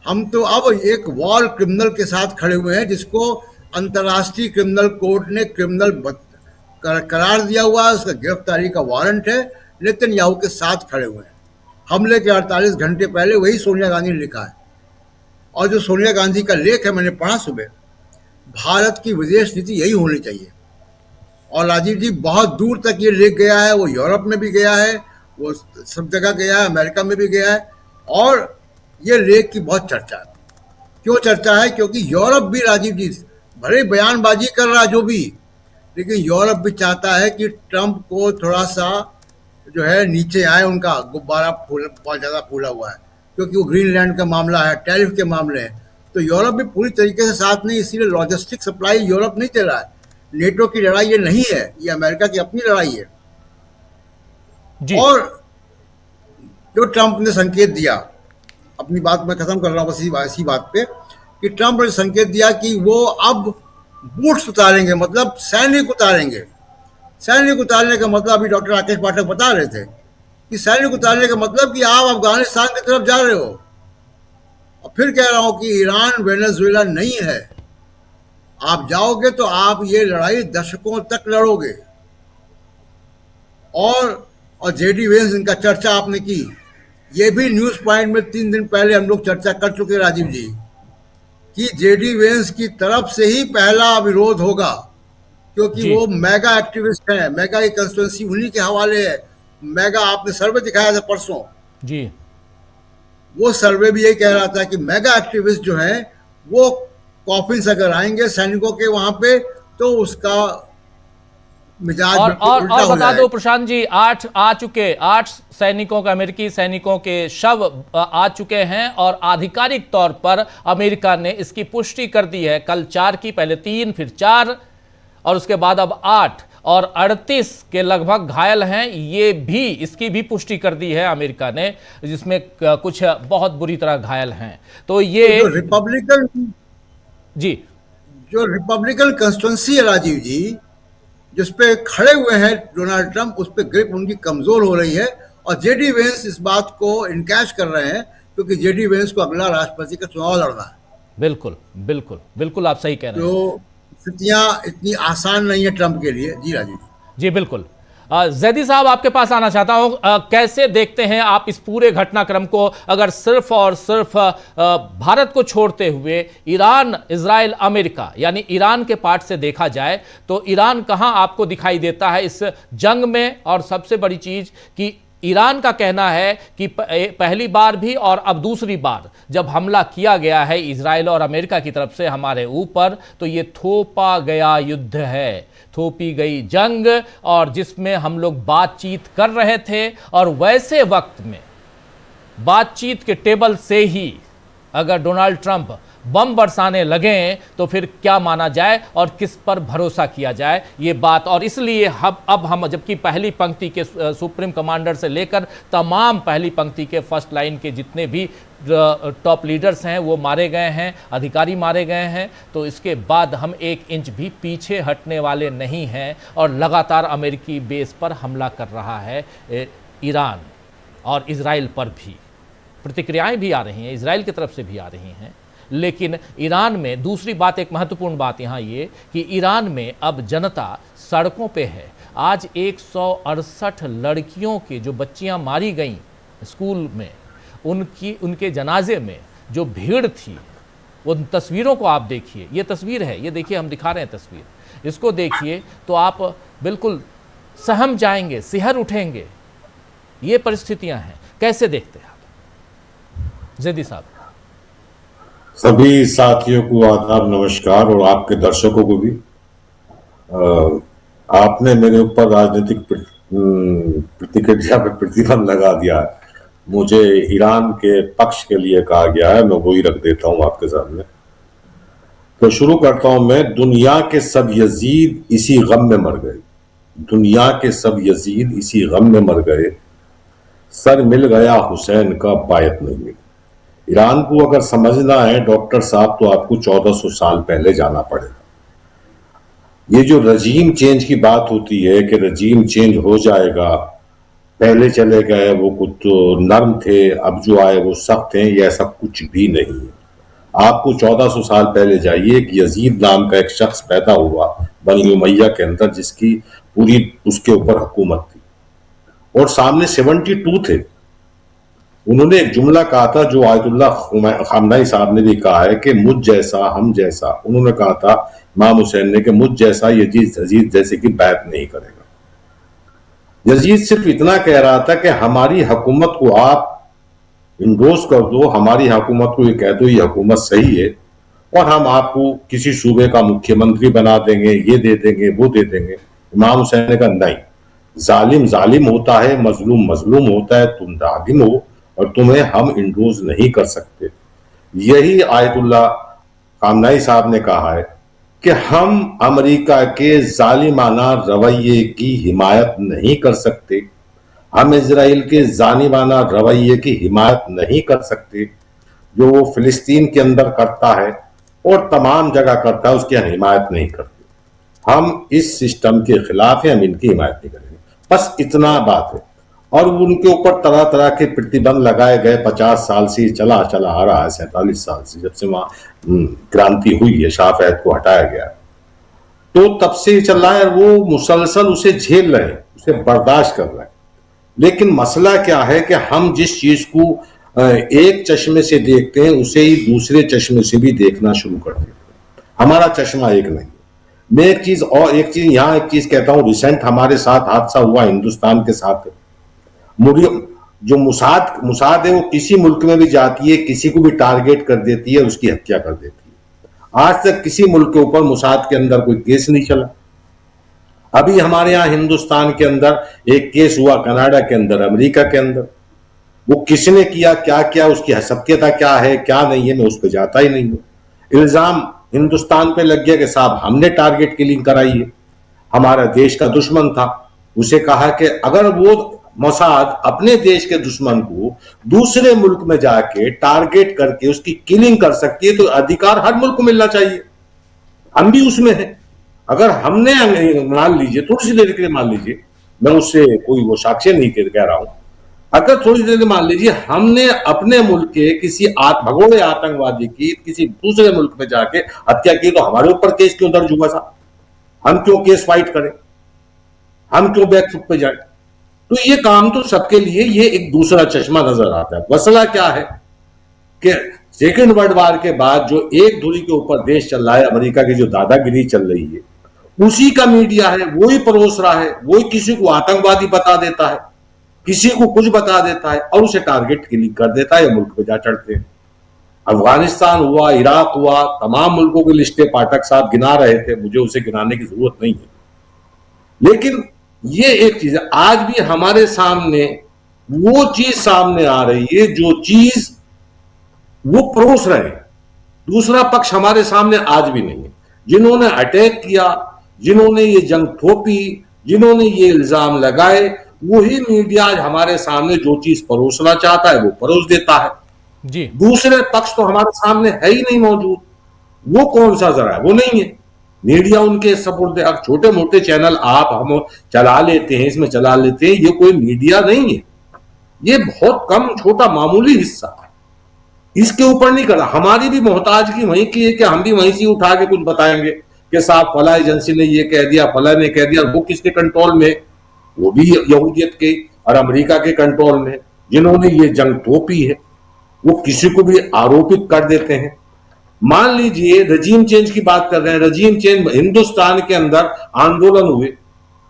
हम तो अब एक वॉर क्रिमिनल के साथ खड़े हुए हैं जिसको अंतर्राष्ट्रीय क्रिमिनल कोर्ट ने क्रिमिनल करार दिया हुआ है। उसका गिरफ्तारी का वारंट है। नेतन्याहू के साथ खड़े हुए हैं। हमले के 48 घंटे पहले वही सोनिया गांधी ने लिखा है। और जो सोनिया गांधी का लेख है मैंने पढ़ा सुबह, भारत की विदेश नीति यही होनी चाहिए। और राजीव जी बहुत दूर तक ये लेख गया है। वो यूरोप में भी गया है, वो सब जगह गया है, अमेरिका में भी गया है। और ये लेख की बहुत चर्चा है। क्यों चर्चा है? क्योंकि यूरोप भी राजीव जी भले बयानबाजी कर रहा जो भी, लेकिन यूरोप भी चाहता है कि ट्रंप को थोड़ा सा जो है नीचे आए। उनका गुब्बारा बहुत ज़्यादा फूला हुआ है क्योंकि वो ग्रीनलैंड का मामला है, टैरिफ के मामले हैं। तो यूरोप भी पूरी तरीके से साथ नहीं, इसीलिए लॉजिस्टिक सप्लाई यूरोप नहीं दे रहा है। नेटो की लड़ाई ये नहीं है, ये अमेरिका की अपनी लड़ाई है। जी और जो ट्रंप ने संकेत दिया, अपनी बात मैं खत्म कर रहा हूँ बस इसी बात पे, कि ट्रंप ने संकेत दिया कि वो अब बूट्स उतारेंगे, मतलब सैनिक उतारेंगे। सैनिक उतारने का मतलब अभी डॉक्टर राकेश पाठक बता रहे थे कि सैनिक उतारने का मतलब कि आप अफगानिस्तान की तरफ जा रहे हो। और फिर कह रहा हूं कि ईरान वेनेजुएला नहीं है, आप जाओगे तो आप ये लड़ाई दशकों तक लड़ोगे। और जेडी वेंस, इनका चर्चा आपने की, ये भी न्यूज पॉइंट में 3 दिन पहले हम लोग चर्चा कर चुके राजीव जी, कि जेडी वेंस की तरफ से ही पहला विरोध होगा, क्योंकि जी। वो मेगा एक्टिविस्ट हैं, मेगा की कंस्टिट्यूंसी उन्हीं के हवाले है। मेगा, आपने सर्वे दिखाया था परसों, जी वो सर्वे भी यही कह रहा था कि मेगा एक्टिविस्ट जो हैं वो कॉफिन से अगर आएंगे सैनिकों के वहां पे, तो उसका मिजाज बिल्कुल उल्टा और हो बता जाएगा। दो प्रशांत जी, 8 सैनिकों के, अमेरिकी सैनिकों के शव आ चुके हैं और आधिकारिक तौर पर अमेरिका ने इसकी पुष्टि कर दी है। कल 4 की, पहले 3, फिर 4 और उसके बाद अब 8 और 38 के लगभग घायल हैं। ये भी, इसकी भी पुष्टि कर दी है अमेरिका ने, जिसमें कुछ बहुत बुरी तरह घायल हैं। तो ये जी जो रिपब्लिकन कंस्टिट्यूंसी है राजीव जी, जिस पे खड़े हुए हैं डोनाल्ड ट्रंप, उस पे ग्रिप उनकी कमजोर हो रही है। और जेडी वेंस इस बात को इनकैश कर रहे हैं, क्योंकि जेडी वेंस को अगला राष्ट्रपति का चुनाव लड़ना है। बिल्कुल बिल्कुल बिल्कुल, आप सही कह रहे हैं। तो स्थितियां इतनी आसान नहीं है ट्रंप के लिए। जी राजीव जी बिल्कुल। जैदी साहब, आपके पास आना चाहता हूं, कैसे देखते हैं आप इस पूरे घटनाक्रम को? अगर सिर्फ और सिर्फ भारत को छोड़ते हुए ईरान, इजराइल, अमेरिका, यानी ईरान के पार्ट से देखा जाए तो ईरान कहां आपको दिखाई देता है इस जंग में? और सबसे बड़ी चीज कि ईरान का कहना है कि पहली बार भी और अब दूसरी बार जब हमला किया गया है इजराइल और अमेरिका की तरफ से हमारे ऊपर, तो ये थोपा गया युद्ध है, थोपी गई जंग, और जिसमें हम लोग बातचीत कर रहे थे। और वैसे वक्त में बातचीत के टेबल से ही अगर डोनाल्ड ट्रंप बम बरसाने लगें तो फिर क्या माना जाए और किस पर भरोसा किया जाए, ये बात। और इसलिए अब हम, जबकि पहली पंक्ति के सुप्रीम कमांडर से लेकर तमाम पहली पंक्ति के फर्स्ट लाइन के जितने भी टॉप लीडर्स हैं वो मारे गए हैं, अधिकारी मारे गए हैं, तो इसके बाद हम 1 इंच भी पीछे हटने वाले नहीं हैं। और लगातार अमेरिकी बेस पर हमला कर रहा है ईरान, और इजराइल पर भी प्रतिक्रियाएं भी आ रही हैं, इजराइल की तरफ से भी आ रही हैं। लेकिन ईरान में दूसरी बात, एक महत्वपूर्ण बात यहाँ ये कि ईरान में अब जनता सड़कों पे है। आज 168 लड़कियों की, जो बच्चियाँ मारी गईं स्कूल में, उनके जनाजे में जो भीड़ थी, उन तस्वीरों को आप देखिए। ये तस्वीर है, ये देखिए, हम दिखा रहे हैं तस्वीर, इसको देखिए तो आप बिल्कुल सहम जाएंगे, सिहर उठेंगे। ये परिस्थितियां हैं, कैसे देखते हैं आप जैदी साहब? सभी साथियों को आदाब, नमस्कार, और आपके दर्शकों को भी। आपने मेरे ऊपर राजनीतिक प्रतिक्रिया पर प्रतिबंध लगा दिया है। मुझे ईरान के पक्ष के लिए कहा गया है, मैं वही रख देता हूं आपके सामने। तो शुरू करता हूं मैं। दुनिया के सब यजीद इसी गम में मर गए, दुनिया के सब यजीद इसी गम में मर गए, सर मिल गया हुसैन का बायत नहीं मिली। ईरान को अगर समझना है डॉक्टर साहब, तो आपको 1400 साल पहले जाना पड़ेगा। ये जो रजीम चेंज की बात होती है कि रजीम चेंज हो जाएगा, पहले चले गए वो कुछ तो नर्म थे, अब जो आए वो सख्त हैं, ये ऐसा कुछ भी नहीं है। आपको 1400 साल पहले जाइए कि यजीद नाम का एक शख्स पैदा हुआ बनी उमैया के अंदर, जिसकी पूरी उसके ऊपर हुकूमत थी, और सामने 72 थे। उन्होंने एक जुमला कहा था जो आयतुल्लाह खामनाई साहब ने भी कहा है कि मुझ जैसा, हम जैसा, उन्होंने कहा था इमाम हुसैन ने कि मुझ जैसा यजीद जैसे की बैत नहीं करेगा। यजीद सिर्फ इतना कह रहा था कि हमारी हुकूमत को आप इंडोर्स कर दो, हमारी हुकूमत को ये कह दो ये हुकूमत सही है, और हम आपको किसी सूबे का मुख्यमंत्री बना देंगे, ये दे देंगे, वो दे देंगे। इमाम हुसैन ने कहा नहीं, जालिम जालिम होता है, मजलूम मजलूम होता है, तुम जालिम हो और तुम्हें हम इंडोज नहीं कर सकते। यही आयतुल्लाह खामनाई साहब ने कहा है कि हम अमेरिका के जालिमाना रवैये की हिमायत नहीं कर सकते, हम इजराइल के जालिमाना रवैये की हिमायत नहीं कर सकते, जो वो फिलिस्तीन के अंदर करता है और तमाम जगह करता है, उसकी हम हिमायत नहीं करते। हम इस सिस्टम के खिलाफ हैं, हम इनकी हिमायत नहीं करेंगे, बस इतना बात है। और उनके ऊपर तरह तरह के प्रतिबंध लगाए गए, 50 साल से चला आ रहा है, 47 साल से, जब से वहां क्रांति हुई है, शाह फैद को हटाया गया, तो तब से चल रहा है। वो मुसलसल उसे झेल रहे हैं, उसे बर्दाश्त कर रहे हैं। लेकिन मसला क्या है कि हम जिस चीज को एक चश्मे से देखते हैं, उसे ही दूसरे चश्मे से भी देखना शुरू कर देते हैं। हमारा चश्मा एक नहीं। मैं एक चीज यहां एक चीज कहता हूं, रिसेंट हमारे साथ हादसा हुआ हिंदुस्तान के साथ। जो मुसाद है, वो किसी मुल्क में भी जाती है, किसी को भी टारगेट कर देती है, उसकी हत्या कर देती है। आज तक किसी मुल्क के ऊपर मुसाद के अंदर कोई केस नहीं चला। अभी हमारे यहां हिंदुस्तान के अंदर एक केस हुआ, कनाडा के अंदर, अमेरिका के अंदर। वो किसने किया, क्या किया, उसकी सत्यता क्या है क्या नहीं है, मैं उस पर जाता ही नहीं हूं। इल्जाम हिंदुस्तान पे लग गया कि साहब हमने टारगेट किलिंग कराई है, हमारा देश का दुश्मन था। उसे कहा कि अगर वो मोसाद अपने देश के दुश्मन को दूसरे मुल्क में जाके टारगेट करके उसकी किलिंग कर सकती है, तो अधिकार हर मुल्क को मिलना चाहिए। हम भी उसमें हैं। अगर हमने, मान लीजिए, थोड़ी सी देर के लिए मान लीजिए, मैं उससे कोई वो साक्ष्य नहीं कह रहा हूं, अगर थोड़ी देर मान लीजिए हमने अपने मुल्क के किसी भगोड़े आतंकवादी की किसी दूसरे मुल्क में जाके हत्या की, तो हमारे ऊपर केस क्यों दर्ज हुआ था? हम क्यों केस फाइट करें? हम क्यों बैकफुट पे जाए? तो ये काम तो सबके लिए ये एक दूसरा चश्मा नजर आता है। मसला क्या है कि सेकेंड वर्ल्ड वार के बाद जो एक धुरी के ऊपर देश चल रहा है, अमेरिका की जो दादागिरी चल रही है, उसी का मीडिया है, वही परोस रहा है, वही किसी को आतंकवादी बता देता है, किसी को कुछ बता देता है और उसे टारगेट क्लिक कर देता है, मुल्क पे जा चढ़ते हैं। अफगानिस्तान हुआ, इराक हुआ, तमाम मुल्कों की लिस्टें पाठक साहब गिना रहे थे, मुझे उसे गिनाने की जरूरत नहीं है। लेकिन ये एक चीज है, आज भी हमारे सामने वो चीज सामने आ रही है जो चीज वो परोस रहे हैं। दूसरा पक्ष हमारे सामने आज भी नहीं है। जिन्होंने अटैक किया, जिन्होंने ये जंग थोपी, जिन्होंने ये इल्जाम लगाए, वही मीडिया आज हमारे सामने जो चीज परोसना चाहता है वो परोस देता है जी। दूसरे पक्ष तो हमारे सामने है ही नहीं मौजूद। वो कौन सा जरा है? वो नहीं है। मीडिया उनके सपोर्ट, अब छोटे मोटे चैनल आप हम चला लेते हैं, इसमें चला लेते हैं, ये कोई मीडिया नहीं है। ये बहुत कम, छोटा, मामूली हिस्सा है। इसके ऊपर नहीं करना। हमारी भी मोहताजगी वहीं की है कि हम भी वहीं से उठा के कुछ बताएंगे कि साहब फला एजेंसी ने ये कह दिया, फला ने कह दिया। वो किसके कंट्रोल में? वो भी यहूदियत के और अमेरिका के कंट्रोल में। जिन्होंने ये जंग थोपी है वो किसी को भी आरोपित कर देते हैं। मान लीजिए रजीम चेंज की बात कर रहे हैं, रजीम चेंज, हिंदुस्तान के अंदर आंदोलन हुए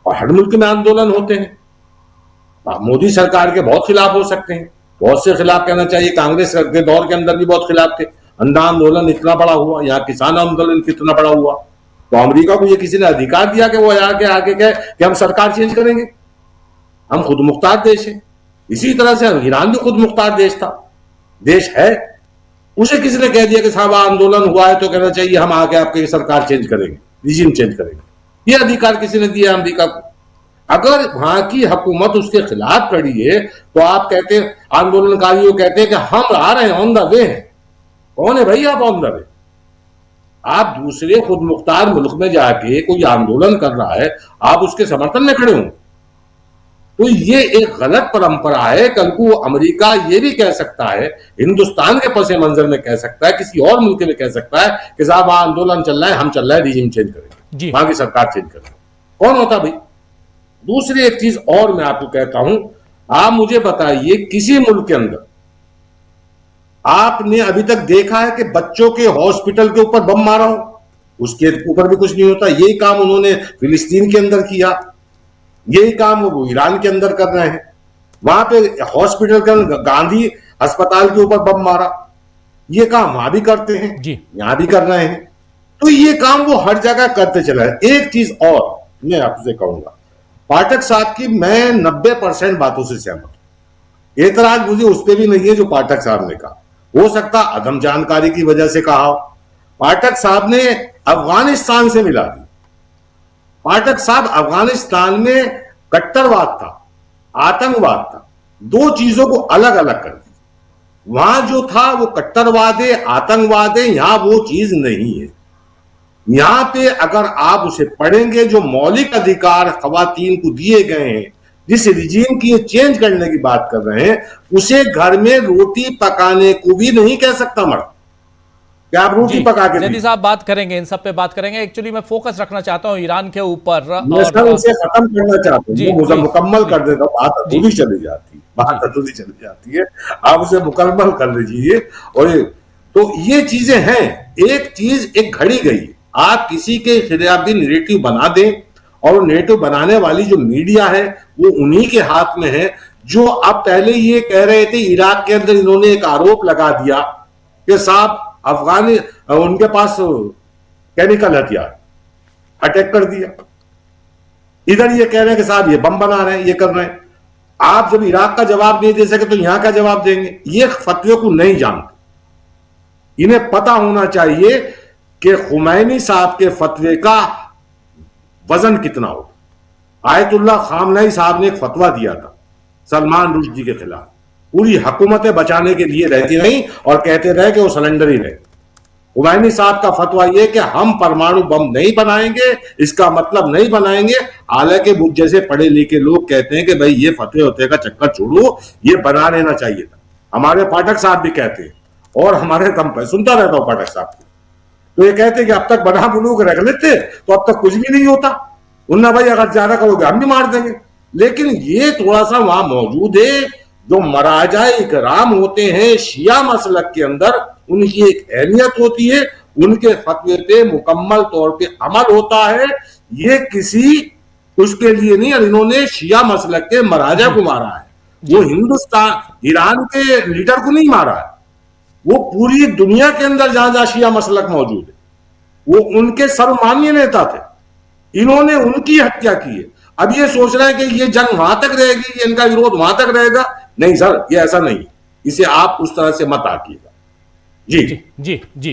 और हर मुल्क में आंदोलन होते हैं। मोदी सरकार के बहुत खिलाफ हो सकते हैं, बहुत से खिलाफ कहना चाहिए। कांग्रेस के दौर के अंदर भी बहुत खिलाफ थे। अंधा आंदोलन इतना बड़ा हुआ, यहाँ किसान आंदोलन कितना बड़ा हुआ, तो अमेरिका को ये किसी ने अधिकार दिया कि वो आगे कहे कि हम सरकार चेंज करेंगे? हम खुद मुख्तार देश है। इसी तरह से ईरान भी खुद मुख्तार देश है। उसे किसी ने कह दिया कि साहब आंदोलन हुआ है तो कहना चाहिए हम आके आपकी सरकार चेंज करेंगे, रिजीम चेंज करेंगे। ये अधिकार किसी ने दिया अमेरिका को। अगर वहां की हुकूमत उसके खिलाफ खड़ी है तो आप कहते हैं, आंदोलनकारियों कहते हैं कि हम आ रहे हैं, ऑन द वे हैं। कौन है भाई आप ऑन द वे? आप दूसरे खुद मुख्तार मुल्क में जाके कोई आंदोलन कर रहा है, आप उसके समर्थन में खड़े हों, तो ये एक गलत परंपरा है। कल को अमेरिका ये भी कह सकता है, हिंदुस्तान के पसे मंजर में कह सकता है, किसी और मुल्क में कह सकता है कि साहब वहां आंदोलन चल रहा है, हम चल रहा है, रिजीम चेंज करेंगे, वहां की सरकार चेंज करेंगे। कौन होता भाई? दूसरी एक चीज और मैं आपको कहता हूं, आप मुझे बताइए किसी मुल्क के अंदर आपने अभी तक देखा है कि बच्चों के हॉस्पिटल के ऊपर बम मारा हो? उसके ऊपर भी कुछ नहीं होता। यही काम उन्होंने फिलिस्तीन के अंदर किया, यही काम वो ईरान के अंदर कर रहे हैं। वहां पे हॉस्पिटल के अंदर, गांधी अस्पताल के ऊपर बम मारा, ये काम वहां भी करते हैं जी, यहां भी कर रहे हैं। तो ये काम वो हर जगह करते चला है। एक चीज और मैं आपसे कहूंगा, पाठक साहब की मैं 90% बातों से सहमत हूं। एतराज मुझे उस पर भी नहीं है जो पाठक साहब ने कहा। हो सकता अदम जानकारी की वजह से कहा हो। पाठक साहब ने अफगानिस्तान से मिला दी। पाठक साहब, अफगानिस्तान में कट्टरवाद था, आतंकवाद था, दो चीजों को अलग अलग कर दिया। वहां जो था वो कट्टरवाद है, आतंकवाद है, यहां वो चीज नहीं है। यहां पे अगर आप उसे पढ़ेंगे, जो मौलिक अधिकार खवातीन को दिए गए हैं, जिस रिजीम की चेंज करने की बात कर रहे हैं, उसे घर में रोटी पकाने को भी नहीं कह सकता मर्द। क्या आप रोटी पका के जैदी साहब बात करेंगे, इन सब पे बात करेंगे। एक्चुअली मैं फोकस रखना चाहता हूं ईरान के ऊपर और उसे खत्म करना चाहते हैं, मुकम्मल कर देता हूं, बात अधूरी चली जाती है, आप उसे मुकम्मल कर लीजिए। और तो ये चीजें हैं, एक चीज एक घड़ी गई, आप किसी के खिलाफ भी नैरेटिव बना दें, और नैरेटिव बनाने वाली जो मीडिया है वो उन्हीं के हाथ में है। जो अब पहले ये कह रहे थे, इराक के अंदर इन्होंने एक आरोप लगा दिया कि साहब अफगानी उनके पास केमिकल हथियार, अटैक कर दिया। इधर ये कह रहे हैं कि साहब ये बम बना रहे हैं, ये कर रहे हैं। आप जब इराक का जवाब नहीं दे सके तो यहां का जवाब देंगे? ये फतवे को नहीं जानते। इन्हें पता होना चाहिए कि खुमैनी साहब के फतवे का वजन कितना हो। आयतुल्लाह खामनई साहब ने एक फतवा दिया था सलमान रुश्दी के खिलाफ, पूरी हुकूमतें बचाने के लिए रहती नहीं और कहते रहे कि वो सिलेंडर ही रहे। हुमैनी साहब का फतवा यह कि हम परमाणु बम नहीं बनाएंगे, इसका मतलब नहीं बनाएंगे। हालांकि मुझ जैसे पढ़े लिखे लोग कहते हैं कि भाई ये फतवे होते का चक्कर छोड़ो, ये बना लेना चाहिए था। हमारे पाठक साहब भी कहते हैं, और हमारे दम पर सुनता रहता हूं पाठक साहब को, तो ये कहते हैं कि अब तक बना बुलूक रख लेते तो अब तक कुछ भी नहीं होता। उन्ना भाई अगर ज्यादा करोगे हम भी मार देंगे। लेकिन ये थोड़ा सा वहां मौजूद है, जो मराजा इकराम होते हैं शिया मसलक के अंदर, उनकी एक अहमियत होती है, उनके फतवे पे मुकम्मल तौर पे अमल होता है। ये किसी उसके लिए नहीं, इन्होंने शिया मसलक के मराजा को मारा है, वो हिंदुस्तान ईरान के लीडर को नहीं मारा है, वो पूरी दुनिया के अंदर जहां जहां शिया मसलक मौजूद है वो उनके सर्वमान्य नेता थे। इन्होंने उनकी हत्या की है। अब ये सोच रहे हैं कि ये जंग वहां तक रहेगी, इनका विरोध वहां तक रहेगा। नहीं सर, ये ऐसा नहीं, इसे आप उस तरह से मत आकिएगा। जी जी जी जी।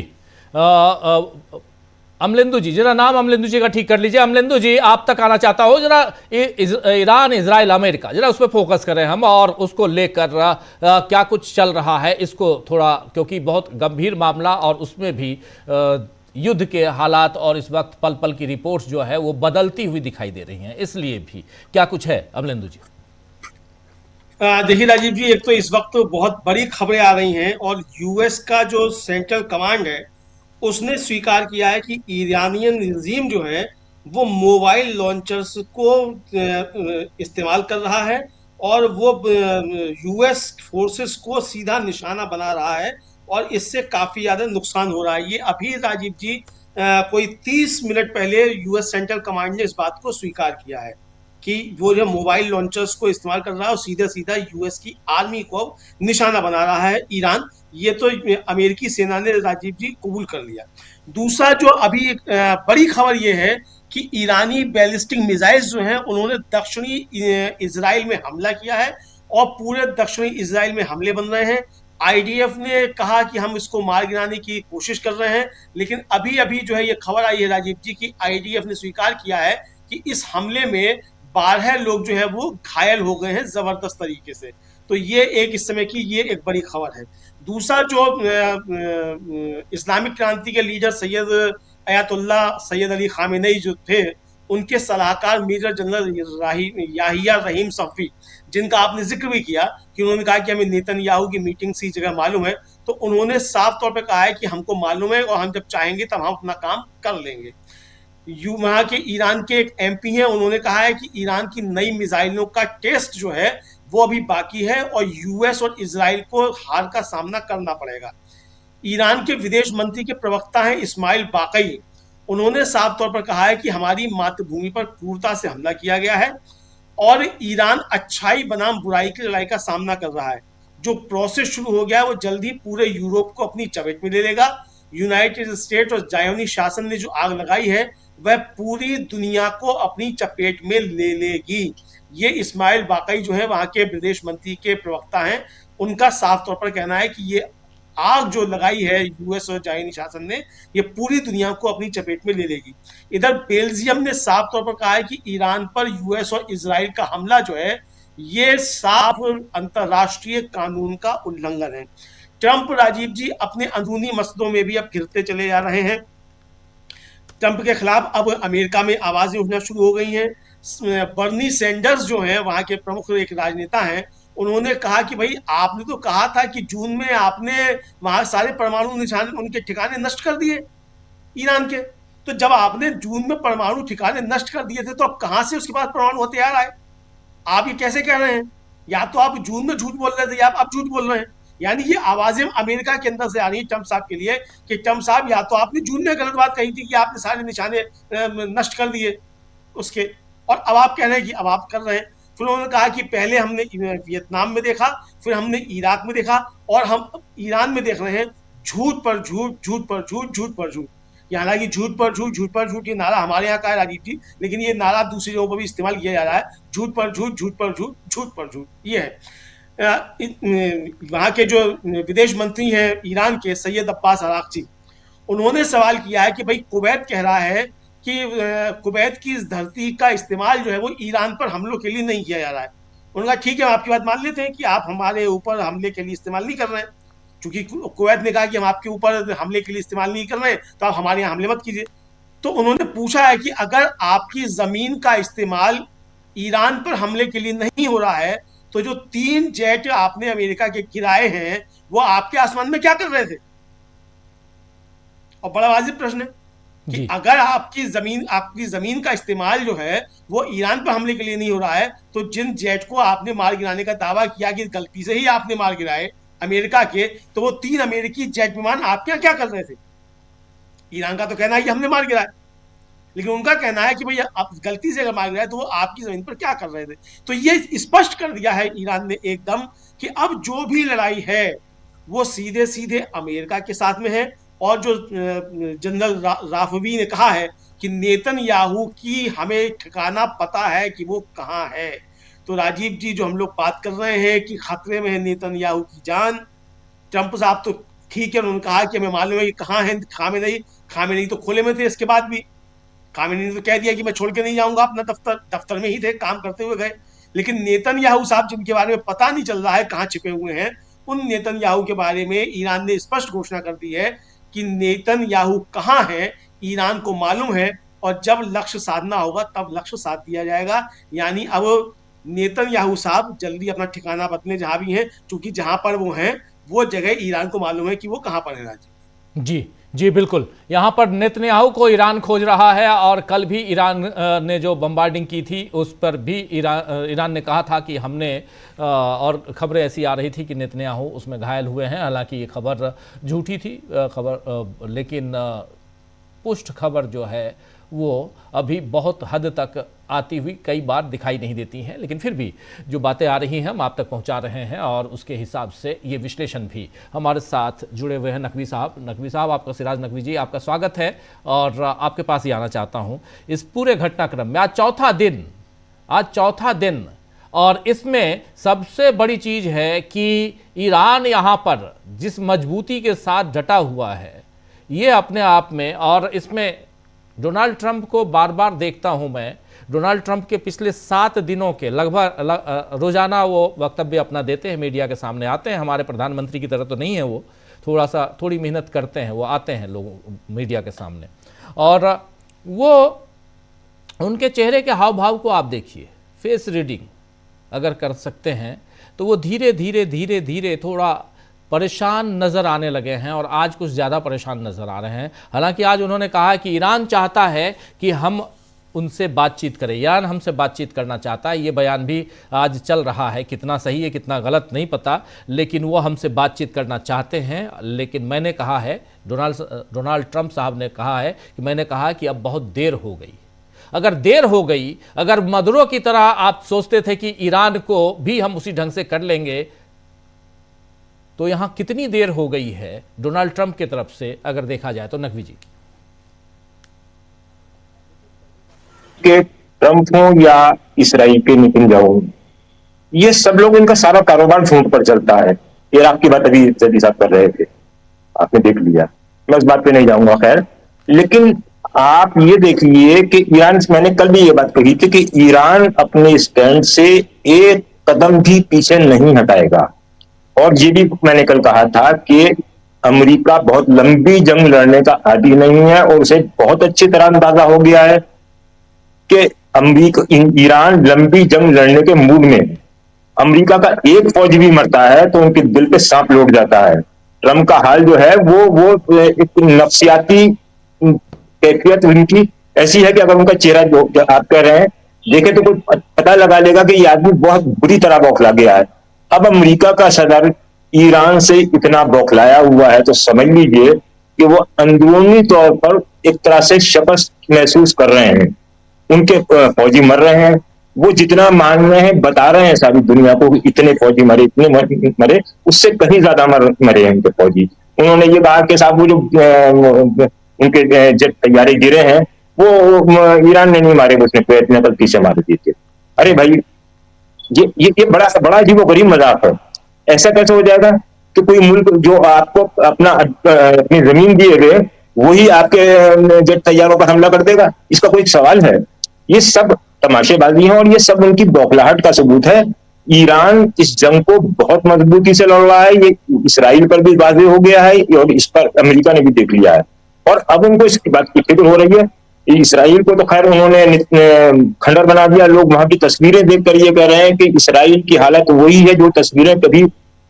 अमलेंदु जी, जरा नाम अमलेंदु जी का ठीक कर लीजिए। अमलेंदु जी, आप तक आना चाहता हूं, जरा ईरान, इजराइल, अमेरिका, जरा उस पर फोकस करें हम, और उसको लेकर क्या कुछ चल रहा है इसको थोड़ा, क्योंकि बहुत गंभीर मामला, और उसमें भी युद्ध के हालात और इस वक्त पल पल की रिपोर्ट्स जो है वो बदलती हुई दिखाई दे रही हैं, इसलिए भी क्या कुछ है अमलेंदु जी? देखिए राजीव जी, एक तो इस वक्त बहुत बड़ी खबरें आ रही हैं, और यूएस का जो सेंट्रल कमांड है उसने स्वीकार किया है कि ईरानियन रिजीम जो है वो मोबाइल लॉन्चर्स को इस्तेमाल कर रहा है, और वो यूएस फोर्सेस को सीधा निशाना बना रहा है, और इससे काफी ज्यादा नुकसान हो रहा है। ये अभी राजीव जी कोई 30 मिनट पहले यूएस सेंट्रल कमांड ने इस बात को स्वीकार किया है कि वो जो मोबाइल लॉन्चर्स को इस्तेमाल कर रहा है और सीधा सीधा यूएस की आर्मी को निशाना बना रहा है ईरान। ये तो अमेरिकी सेना ने राजीव जी कबूल कर लिया। दूसरा जो अभी बड़ी खबर ये है कि ईरानी बैलिस्टिक मिसाइल्स जो हैं उन्होंने दक्षिणी इजराइल में हमला किया है, और पूरे दक्षिणी इजराइल में हमले बन रहे हैं। आईडीएफ ने कहा कि हम इसको मार गिराने की कोशिश कर रहे हैं, लेकिन अभी अभी जो है ये खबर आई है राजीव जी की आईडीएफ ने स्वीकार किया है कि इस हमले में 12 लोग जो है वो घायल हो गए हैं जबरदस्त तरीके से। तो ये एक इस समय की ये एक बड़ी खबर है। दूसरा जो इस्लामिक क्रांति के leader Syed Ayatollah Syed Ali Khamenei जो थे, उनके सलाहकार मेजर जनरल याहिया रहीम सफ़ी, जिनका आपने जिक्र भी किया कि उन्होंने कहा कि हमें नेतन्याहू की मीटिंग सी जगह मालूम है, तो उन्होंने साफ तौर पे कहा है कि हमको मालूम है और हम जब चाहेंगे तब हम अपना काम कर लेंगे। वहां के ईरान के एक एमपी हैं, उन्होंने कहा है कि ईरान की नई मिसाइलों का टेस्ट जो है वो अभी बाकी है और यूएस और इजराइल को हार का सामना करना पड़ेगा। ईरान के विदेश मंत्री के प्रवक्ता हैं इस्माइल बाकई, उन्होंने साफ तौर पर कहा है कि हमारी मातृभूमि पर क्रूरता से हमला किया गया है और ईरान अच्छाई बनाम बुराई की लड़ाई का सामना कर रहा है। जो प्रोसेस शुरू हो गया है वो जल्दी पूरे यूरोप को अपनी चपेट में ले लेगा। यूनाइटेड स्टेट्स और जायोनी शासन ने जो आग लगाई है वह पूरी दुनिया को अपनी चपेट में ले लेगी। ये इस्माइल बाकई जो है वहां के विदेश मंत्री के प्रवक्ता हैं, उनका साफ तौर पर कहना है कि ये आग जो लगाई है यूएस और चाइनी शासन ने, ये पूरी दुनिया को अपनी चपेट में ले लेगी। इधर बेल्जियम ने साफ तौर पर कहा है कि ईरान पर यूएस और इजराइल का हमला जो है ये साफ अंतरराष्ट्रीय कानून का उल्लंघन है। ट्रंप राजीव जी अपने अंदरूनी मसलों में भी अब घिरते चले जा रहे हैं। ट्रंप के खिलाफ अब अमेरिका में आवाजें उठना शुरू हो गई हैं। बर्नी सैंडर्स जो हैं वहां के प्रमुख एक राजनेता हैं, उन्होंने कहा कि भाई आपने तो कहा था कि जून में आपने वहां सारे परमाणु निशान उनके ठिकाने नष्ट कर दिए ईरान के, तो जब आपने जून में परमाणु ठिकाने नष्ट कर दिए थे तो अब कहां से उसके बाद परमाणु हथियार आए? आप ये कैसे कह रहे हैं? या तो आप जून में झूठ बोल रहे थे या आप अब झूठ बोल रहे हैं। यानी ये आवाजें अमेरिका के अंदर से आ रही है ट्रंप साहब के लिए कि ट्रंप साहब या तो आपने जून में गलत बात कही थी कि आपने सारे निशाने नष्ट कर दिए उसके, और अब आप कह रहे हैं कि अब आप कर रहे हैं। फिर उन्होंने कहा कि पहले हमने वियतनाम में देखा, फिर हमने इराक में देखा, और हम ईरान में देख रहे हैं। झूठ पर झूठ, झूठ पर झूठ, झूठ पर झूठ। हालांकि झूठ पर झूठ, झूठ पर झूठ ये नारा हमारे यहाँ का है राजीव जी, लेकिन ये नारा दूसरी जगहों पर भी इस्तेमाल किया जा रहा है। झूठ पर झूठ, झूठ पर झूठ, झूठ पर झूठ, ये है। वहाँ के जो विदेश मंत्री हैं ईरान के, सैयद अब्बास अराक्ची, उन्होंने सवाल किया है कि भाई कुवैत कह रहा है कि कुवैत की इस धरती का इस्तेमाल जो है वो ईरान पर हमलों के लिए नहीं किया जा रहा है। उन्होंने कहा ठीक है, हम आपकी बात मान लेते हैं कि आप हमारे ऊपर हमले के लिए इस्तेमाल नहीं कर रहे हैं, क्योंकि कुवैत ने कहा कि हम आपके ऊपर हमले के लिए इस्तेमाल नहीं कर रहे हैं, तो आप हमारे यहाँ हमले मत कीजिए। तो उन्होंने पूछा है कि अगर आपकी जमीन का इस्तेमाल ईरान पर हमले के लिए नहीं हो रहा है, तो जो 3 जेट आपने अमेरिका के गिराए हैं वो आपके आसमान में क्या कर रहे थे? और बड़ा वाजिब प्रश्न है कि अगर आपकी जमीन का इस्तेमाल जो है वो ईरान पर हमले के लिए नहीं हो रहा है, तो जिन जेट को आपने मार गिराने का दावा किया कि गलती से ही आपने मार गिराए अमेरिका के, तो वो 3 अमेरिकी जेट विमान आपके यहाँ क्या कर रहे थे? ईरान का तो कहना है कि हमने मार गिराया, लेकिन उनका कहना है कि भाई आप गलती से अगर मार गिराए तो वो आपकी जमीन पर क्या कर रहे थे। तो ये स्पष्ट कर दिया है ईरान ने एकदम कि अब जो भी लड़ाई है वो सीधे सीधे अमेरिका के साथ में है। और जो जनरल राफवी ने कहा है कि नेतन्याहू की हमें ठिकाना पता है कि वो कहाँ है। तो राजीव जी, जो हम लोग बात कर रहे हैं कि खतरे में है नेतन्याहू की जान, ट्रंप साहब तो ठीक है, उन्होंने कहा कि हमें मालूम है कि कहाँ है खामेनेई तो खोले में थे। इसके बाद भी खामेनेई ने तो कह दिया कि मैं छोड़ के नहीं जाऊंगा, अपना दफ्तर में ही थे, काम करते हुए गए। लेकिन नेतन्याहू साहब जिनके बारे में पता नहीं चल रहा है कहाँ छिपे हुए हैं, उन नेतन्याहू के बारे में ईरान ने स्पष्ट घोषणा कर दी है कि नेतन्याहू कहाँ है ईरान को मालूम है, और जब लक्ष्य साधना होगा तब लक्ष्य साध दिया जाएगा। यानी अब नेतन्याहू साहब जल्दी अपना ठिकाना बदले जहां भी हैं, क्योंकि जहां पर वो हैं वो जगह ईरान को मालूम है कि वो कहां पर है। राजीव जी जी बिल्कुल, यहाँ पर नेतन्याहू को ईरान खोज रहा है, और कल भी ईरान ने जो बम्बार्डिंग की थी उस पर भी ईरान ने कहा था कि हमने, और खबरें ऐसी आ रही थी कि नेतन्याहू उसमें घायल हुए हैं। हालांकि ये खबर झूठी थी लेकिन पुष्ट खबर जो है वो अभी बहुत हद तक आती हुई कई बार दिखाई नहीं देती हैं, लेकिन फिर भी जो बातें आ रही हैं हम आप तक पहुंचा रहे हैं, और उसके हिसाब से ये विश्लेषण भी हमारे साथ जुड़े हुए हैं नकवी साहब आपका, सिराज नकवी जी आपका स्वागत है, और आपके पास ही आना चाहता हूं। इस पूरे घटनाक्रम में आज चौथा दिन, और इसमें सबसे बड़ी चीज है कि ईरान यहाँ पर जिस मजबूती के साथ डटा हुआ है ये अपने आप में, और इसमें डोनाल्ड ट्रंप को बार बार देखता हूं मैं। डोनाल्ड ट्रंप के पिछले 7 दिनों के लगभग रोजाना वो वक्तव्य अपना देते हैं, मीडिया के सामने आते हैं। हमारे प्रधानमंत्री की तरह तो नहीं है वो, थोड़ी मेहनत करते हैं, वो आते हैं लोगों मीडिया के सामने, और वो उनके चेहरे के हाव भाव को आप देखिए, फेस रीडिंग अगर कर सकते हैं तो वो धीरे धीरे थोड़ा परेशान नज़र आने लगे हैं, और आज कुछ ज़्यादा परेशान नज़र आ रहे हैं। हालांकि आज उन्होंने कहा कि ईरान चाहता है कि हम उनसे बातचीत करें, ईरान हमसे बातचीत करना चाहता है। ये बयान भी आज चल रहा है, कितना सही है कितना गलत नहीं पता, लेकिन वो हमसे बातचीत करना चाहते हैं। लेकिन मैंने कहा है, डोनाल्ड ट्रंप साहब ने कहा है कि मैंने कहा कि अब बहुत देर हो गई। अगर देर हो गई, अगर मदरो की तरह आप सोचते थे कि ईरान को भी हम उसी ढंग से कर लेंगे, तो यहां कितनी देर हो गई है डोनाल्ड ट्रंप की तरफ से अगर देखा जाए तो। नकवी जी, के ट्रंप हो या इसराइल के नेतन्याहू, ये सब लोग, इनका सारा कारोबार झूठ पर चलता है। इराक की बात अभी जल्दी साहब कर रहे थे, आपने देख लिया, मैं उस बात पे नहीं जाऊंगा खैर। लेकिन आप ये देखिए कि ईरान, मैंने कल भी ये बात कही थी कि ईरान अपने स्टैंड से एक कदम भी पीछे नहीं हटाएगा। और ये भी मैंने कल कहा था कि अमेरिका बहुत लंबी जंग लड़ने का आदी नहीं है और उसे बहुत अच्छी तरह अंदाजा हो गया है कि ईरान लंबी जंग लड़ने के मूड में। अमेरिका का एक फौजी भी मरता है तो उनके दिल पे सांप लौट जाता है। ट्रम्प का हाल जो है वो एक नफ्सियाती कैफियत उनकी ऐसी है कि अगर उनका चेहरा जो आप कह रहे हैं देखे तो कोई पता लगा लेगा कि ये आदमी बहुत बुरी तरह बौखला गया है। अब अमेरिका का सदर ईरान से इतना बौखलाया हुआ है तो समझ लीजिए कि वो अंदरूनी तौर पर एक तरह से शिकस्त महसूस कर रहे हैं। उनके फौजी मर रहे हैं, वो जितना मान रहे हैं बता रहे हैं सारी दुनिया को, इतने फौजी मरे, इतने मरे, उससे कहीं ज्यादा मरे हैं उनके फौजी। उन्होंने ये कहा कि साहब वो जो उनके जेट तैयारे गिरे हैं वो ईरान ने नहीं मारे, उसने कुवैत ने गलती से मारे दिए थे। अरे भाई ये बड़ा अजीबोगरीब मजाक है। ऐसा कैसे हो जाएगा कि कोई मुल्क जो आपको अपनी जमीन दिए गए वही आपके जेट तैयारों पर हमला कर देगा? इसका कोई सवाल है? ये सब तमाशेबाजी है और ये सब उनकी बौखलाहट का सबूत है। ईरान इस जंग को बहुत मजबूती से लड़ रहा है, ये इसराइल पर भी वाज़ेह हो गया है और इस पर अमेरिका ने भी देख लिया है और अब उनको इसकी बात की फिक्र हो रही है। इसराइल को तो खैर उन्होंने खंडर बना दिया। लोग वहां की तस्वीरें देखकर ये कह रहे हैं कि इसराइल की हालत वही है जो तस्वीरें कभी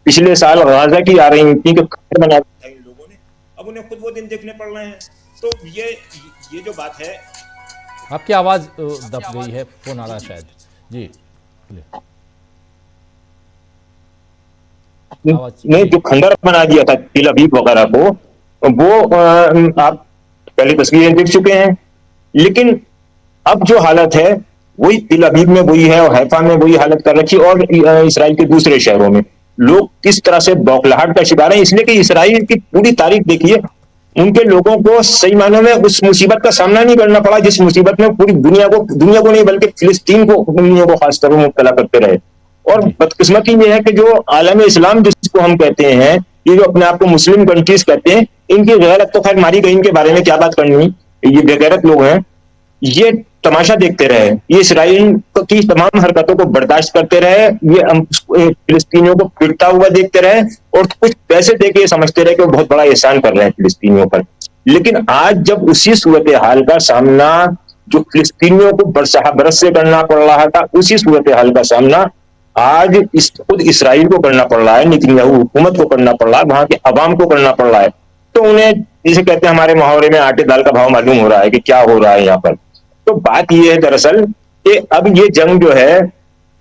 पिछले साल गाजा की आ रही थी कि खंडर बना दिया इन लोगों ने, अब उन्हें खुद वो दिन देखने पड़ रहे हैं। तो ये जो बात है। आपकी आवाज दब गई है, फोन आ रहा है शायद जी। नहीं, जो खंडर बना दिया था तेल अवीव वगैरह को, वो आप पहले तस्वीरें देख चुके हैं। लेकिन अब जो हालत है वही तेल अवीव में वही है और हैफा में वही हालत कर रखी और इसराइल के दूसरे शहरों में। लोग किस तरह से बौखलाहट का शिकार है, इसलिए कि इसराइल की पूरी तारीख देखिए, उनके लोगों को सही मायनों में उस मुसीबत का सामना नहीं करना पड़ा जिस मुसीबत में पूरी दुनिया को नहीं बल्कि फिलिस्तीन को, दुनिया को खासतौर पर मुब्तला करते रहे। और बदकिस्मती ये है कि जो आलम इस्लाम जिसको हम कहते हैं, ये जो अपने आप को मुस्लिम कंट्रीज कहते हैं, इनकी गैरत तो खैर मारी गई, इनके बारे में क्या बात करनी, ये बेगैरत लोग हैं, ये तमाशा देखते रहे, ये इसराइल की तमाम हरकतों को बर्दाश्त करते रहे, ये फिलिस्तीनियों को पिटता हुआ देखते रहे और कुछ पैसे देके ये समझते रहे कि वो बहुत बड़ा एहसान कर रहे हैं फिलिस्तीनियों पर। लेकिन आज जब उसी सूरत हाल का सामना जो फिलिस्तीनियों को बरस से करना पड़ रहा था, उसी सूरत हाल का सामना आज खुद इसराइल को करना पड़ रहा है, नेतन्याहू हुकूमत को करना पड़ रहा है, वहां के अवाम को करना पड़ रहा है। तो उन्हें जिसे कहते हैं हमारे मुहावरे में आटे दाल का भाव मालूम हो रहा है कि क्या हो रहा है यहाँ पर। तो बात ये है दरअसल कि अब ये जंग जो है,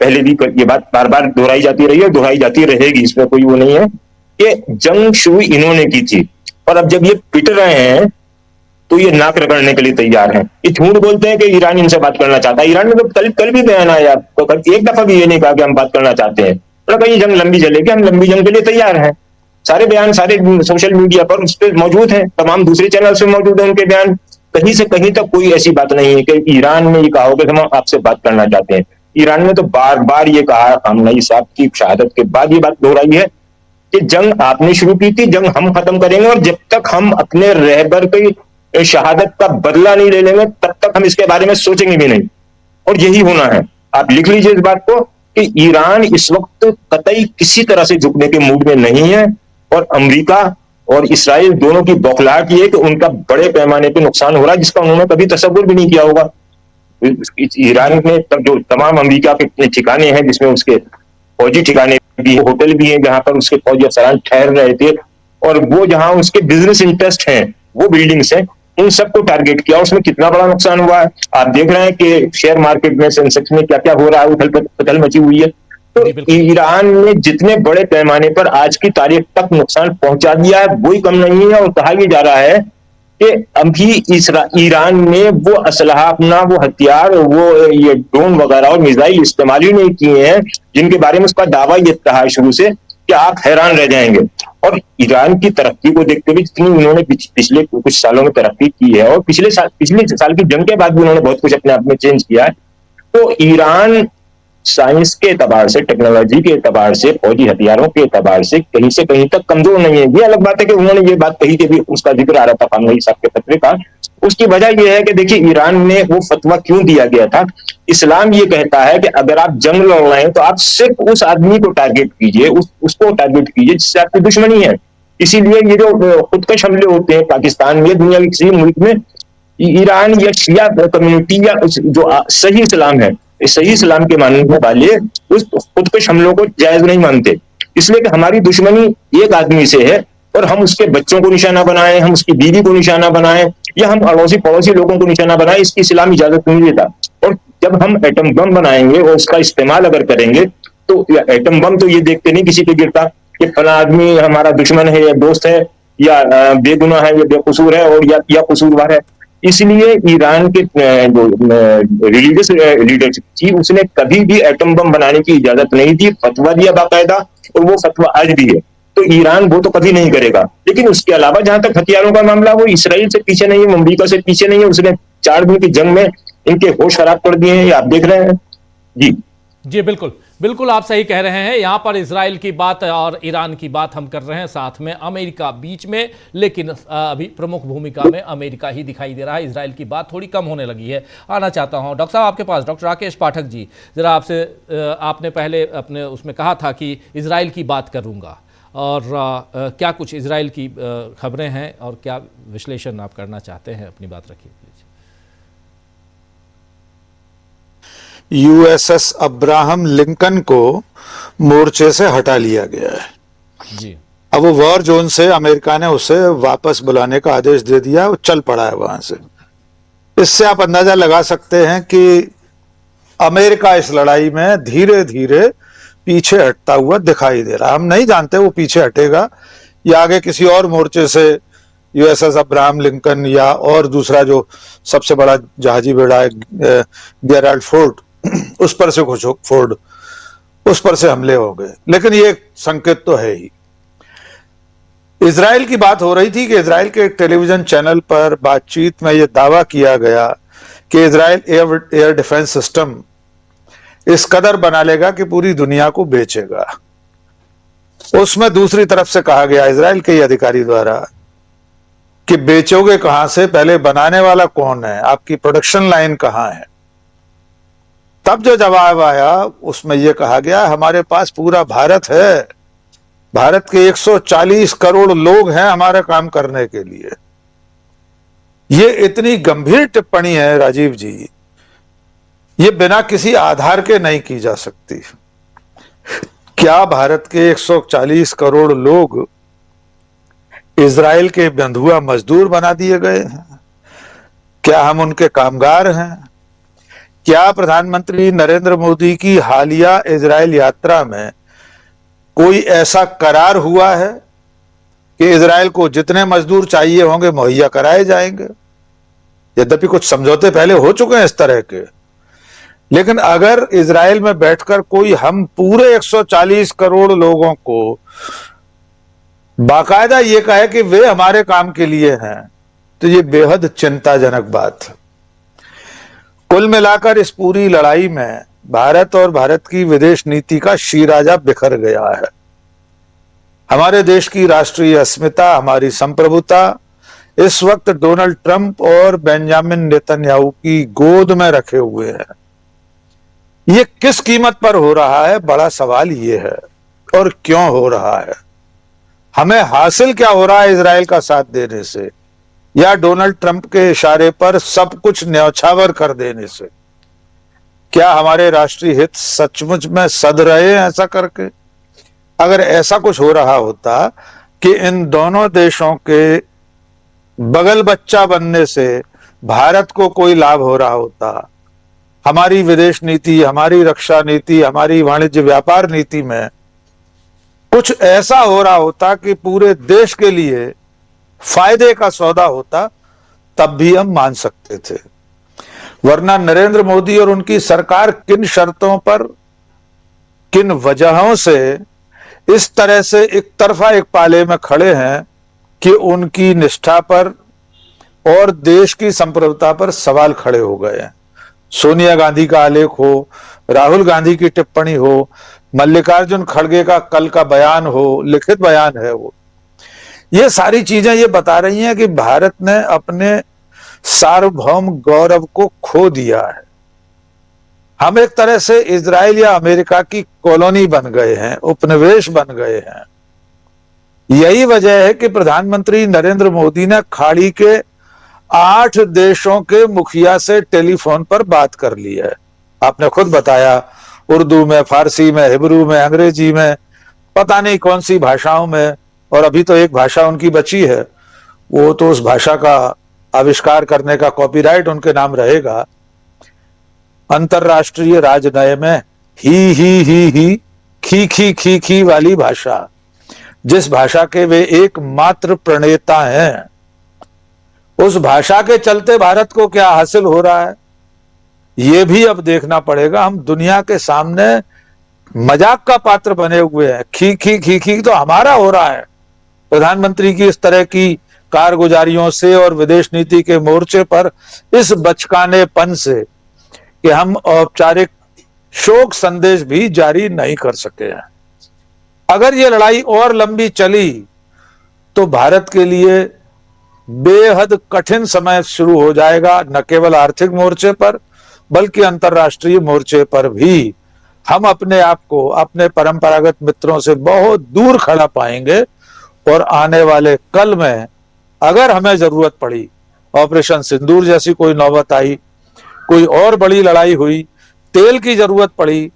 पहले भी ये बात बार बार दोहराई जाती रही है, दोहराई जाती रहेगी, इसमें कोई वो नहीं है कि जंग शुरू इन्होंने की थी और अब जब ये पिट रहे हैं तो ये नाक रगड़ने के लिए तैयार हैं। ये झूठ बोलते हैं कि ईरान इनसे बात करना चाहता है। ईरान ने तो कल भी बयान आया, तो एक दफा भी ये नहीं कहा कि हम बात करना चाहते हैं, तो ये जंग लंबी चलेगी, हम लंबी जंग के लिए तैयार हैं। सारे बयान सारे सोशल मीडिया पर उस पर मौजूद हैं, तमाम दूसरे चैनल पे मौजूद है उनके बयान। कहीं से कहीं तक कोई ऐसी बात नहीं है कि ईरान ने ये कहा होगा कि हम आपसे बात करना चाहते हैं। ईरान ने तो बार बार ये कहा, खामनेई साहब की शहादत के बाद ये बात दोहराई है कि जंग आपने शुरू की थी, जंग हम खत्म करेंगे और जब तक हम अपने रहबर की शहादत का बदला नहीं ले लेंगे तब तक हम इसके बारे में सोचेंगे भी नहीं। और यही होना है। आप लिख लीजिए इस बात को कि ईरान इस वक्त कतई किसी तरह से झुकने के मूड में नहीं है और अमेरिका और इसराइल दोनों की बौखलाहट ये है कि उनका बड़े पैमाने पे नुकसान हो रहा है जिसका उन्होंने कभी तसव्वुर भी नहीं किया होगा। ईरान में जो तमाम अमेरिका के ठिकाने हैं जिसमें उसके फौजी ठिकाने भी, होटल भी हैं जहां पर उसके फौजी अफसरान ठहर रहे थे और वो जहां उसके बिजनेस इंटरेस्ट हैं, वो बिल्डिंग्स हैं, उन सबको टारगेट किया। उसमें कितना बड़ा नुकसान हुआ है आप देख रहे हैं कि शेयर मार्केट में, सेंसेक्स में क्या क्या हो रहा है, उथल पुथल मची हुई है। तो ईरान ने जितने बड़े पैमाने पर आज की तारीख तक नुकसान पहुंचा दिया है वही कम नहीं है। और कहा यह जा रहा है कि अभी ईरान ने वो असलहा अपना, वो हथियार, वो ये ड्रोन वगैरह और मिसाइल इस्तेमाल ही नहीं किए हैं जिनके बारे में उसका दावा ये रहा है शुरू से कि आप हैरान रह जाएंगे। और ईरान की तरक्की को देखते हुए जितनी उन्होंने पिछले कुछ सालों में तरक्की की है और पिछले साल की जंग के बाद भी उन्होंने बहुत कुछ अपने आप में चेंज किया है, तो ईरान साइंस के एतबार से, टेक्नोलॉजी के एतबार से, फौजी हथियारों के एतबार से कहीं से कहीं तक कमजोर नहीं है। ये अलग बात है कि उन्होंने ये बात कही कि भी उसका जिक्र आ रहा था खामनेई साहब के पत्र का। उसकी वजह यह है कि देखिए ईरान ने वो फतवा क्यों दिया गया था। इस्लाम ये कहता है कि अगर आप जंग लड़ रहे हैं तो आप सिर्फ उस आदमी को टारगेट कीजिए, उसको टारगेट कीजिए जिससे आपकी दुश्मनी है। इसीलिए ये जो खुदकश हमले होते हैं पाकिस्तान में, दुनिया के किसी मुल्क में, ईरान या शिया कम्युनिटी या जो सही इस्लाम है, सही इस्लाम के मानने वाले उस खुदकश हमलों को जायज नहीं मानते। इसलिए कि हमारी दुश्मनी एक आदमी से है और हम उसके बच्चों को निशाना बनाएं, हम उसकी बीवी को निशाना बनाएं या हम अड़ोसी पड़ोसी लोगों को निशाना बनाएं, इसकी इस्लाम इजाजत नहीं देता। और जब हम एटम बम बनाएंगे और उसका इस्तेमाल अगर करेंगे तो एटम बम तो ये देखते नहीं किसी पे गिरता कि फला आदमी हमारा दुश्मन है या दोस्त है या बेगुनाह है या बेकसूर है और या कसूरवार है। इसलिए ईरान के जो रिलीजियस लीडरशिप थी उसने कभी भी एटम बम बनाने की इजाजत नहीं दी, फतवा दिया बाकायदा, और वो फतवा आज भी है। तो ईरान वो तो कभी नहीं करेगा। लेकिन उसके अलावा जहां तक हथियारों का मामला, वो इसराइल से पीछे नहीं है, अमेरिका से पीछे नहीं है। उसने 4 दिन की जंग में इनके होश खराब कर दिए हैं, ये आप देख रहे हैं। जी बिल्कुल बिल्कुल आप सही कह रहे हैं। यहां पर इजराइल की बात और ईरान की बात हम कर रहे हैं, साथ में अमेरिका बीच में, लेकिन अभी प्रमुख भूमिका में अमेरिका ही दिखाई दे रहा है। इजराइल की बात थोड़ी कम होने लगी है। आना चाहता हूं डॉक्टर साहब आपके पास, डॉक्टर राकेश पाठक जी, जरा आपसे, आपने पहले अपने उसमें कहा था कि इजराइल की बात करूंगा, और क्या कुछ इजराइल की खबरें हैं और क्या विश्लेषण आप करना चाहते हैं, अपनी बात रखिए प्लीज। यूएसएस अब्राहम लिंकन को मोर्चे से हटा लिया गया है जी। अब वो वॉर जोन से अमेरिका ने उसे वापस बुलाने का आदेश दे दिया, वो चल पड़ा है वहां से। इससे आप अंदाजा लगा सकते हैं कि अमेरिका इस लड़ाई में धीरे धीरे पीछे हटता हुआ दिखाई दे रहा। हम नहीं जानते वो पीछे हटेगा या आगे किसी और मोर्चे से यूएसएस अब्राहम लिंकन या और दूसरा जो सबसे बड़ा जहाजी बेड़ा है गेराल्ड फोर्ड, उस पर से कुछ फोर्ड उस पर से हमले हो गए। लेकिन ये संकेत तो है ही। इजराइल की बात हो रही थी कि इजराइल के एक टेलीविजन चैनल पर बातचीत में यह दावा किया गया कि इजराइल एयर डिफेंस सिस्टम इस कदर बना लेगा कि पूरी दुनिया को बेचेगा। उसमें दूसरी तरफ से कहा गया इजराइल के अधिकारी द्वारा कि बेचोगे कहां से, पहले बनाने वाला कौन है, आपकी प्रोडक्शन लाइन कहां है। तब जो जवाब आया उसमें यह कहा गया हमारे पास पूरा भारत है, भारत के 140 करोड़ लोग हैं हमारे काम करने के लिए। ये इतनी गंभीर टिप्पणी है राजीव जी, ये बिना किसी आधार के नहीं की जा सकती। क्या भारत के 140 करोड़ लोग इजराइल के बंधुआ मजदूर बना दिए गए हैं? क्या हम उनके कामगार हैं? क्या प्रधानमंत्री नरेंद्र मोदी की हालिया इजराइल यात्रा में कोई ऐसा करार हुआ है कि इजराइल को जितने मजदूर चाहिए होंगे मुहैया कराए जाएंगे? यद्यपि कुछ समझौते पहले हो चुके हैं इस तरह के, लेकिन अगर इजराइल में बैठकर कोई हम पूरे 140 करोड़ लोगों को बाकायदा ये कहे कि वे हमारे काम के लिए हैं, तो ये बेहद चिंताजनक बात है। कुल मिलाकर इस पूरी लड़ाई में भारत और भारत की विदेश नीति का शिराजा बिखर गया है। हमारे देश की राष्ट्रीय अस्मिता, हमारी संप्रभुता इस वक्त डोनाल्ड ट्रंप और बेंजामिन नेतन्याहू की गोद में रखे हुए हैं। ये किस कीमत पर हो रहा है, बड़ा सवाल ये है, और क्यों हो रहा है। हमें हासिल क्या हो रहा है इजराइल का साथ देने से, या डोनाल्ड ट्रंप के इशारे पर सब कुछ न्यौछावर कर देने से? क्या हमारे राष्ट्रीय हित सचमुच में सध रहे हैं ऐसा करके? अगर ऐसा कुछ हो रहा होता कि इन दोनों देशों के बगल बच्चा बनने से भारत को कोई लाभ हो रहा होता, हमारी विदेश नीति, हमारी रक्षा नीति, हमारी वाणिज्य व्यापार नीति में कुछ ऐसा हो रहा होता कि पूरे देश के लिए फायदे का सौदा होता, तब भी हम मान सकते थे। वरना नरेंद्र मोदी और उनकी सरकार किन शर्तों पर, किन वजहों से इस तरह से एक तरफा एक पाले में खड़े हैं कि उनकी निष्ठा पर और देश की संप्रभुता पर सवाल खड़े हो गए हैं। सोनिया गांधी का आलेख हो, राहुल गांधी की टिप्पणी हो, मल्लिकार्जुन खड़गे का कल का बयान हो, लिखित बयान है वो, ये सारी चीजें ये बता रही हैं कि भारत ने अपने सार्वभौम गौरव को खो दिया है। हम एक तरह से इजराइल या अमेरिका की कॉलोनी बन गए हैं, उपनिवेश बन गए हैं। यही वजह है कि प्रधानमंत्री नरेंद्र मोदी ने खाड़ी के 8 देशों के मुखिया से टेलीफोन पर बात कर ली है। आपने खुद बताया, उर्दू में, फारसी में, हिब्रू में, अंग्रेजी में, पता नहीं कौन सी भाषाओं में, और अभी तो एक भाषा उनकी बची है, वो तो उस भाषा का आविष्कार करने का कॉपीराइट उनके नाम रहेगा। अंतरराष्ट्रीय राजनय में ही खी वाली भाषा, जिस भाषा के वे एकमात्र प्रणेता हैं, उस भाषा के चलते भारत को क्या हासिल हो रहा है ये भी अब देखना पड़ेगा। हम दुनिया के सामने मजाक का पात्र बने हुए हैं। खी तो हमारा हो रहा है प्रधानमंत्री की इस तरह की कारगुजारियों से और विदेश नीति के मोर्चे पर इस बचकानेपन से कि हम औपचारिक शोक संदेश भी जारी नहीं कर सके हैं। अगर ये लड़ाई और लंबी चली तो भारत के लिए बेहद कठिन समय शुरू हो जाएगा, न केवल आर्थिक मोर्चे पर बल्कि अंतरराष्ट्रीय मोर्चे पर भी। हम अपने आप को अपने परंपरागत मित्रों से बहुत दूर खड़ा पाएंगे और आने वाले कल में अगर हमें जरूरत पड़ी, ऑपरेशन सिंदूर जैसी कोई नौबत आई, कोई और बड़ी लड़ाई हुई, तेल की जरूरत पड़ी,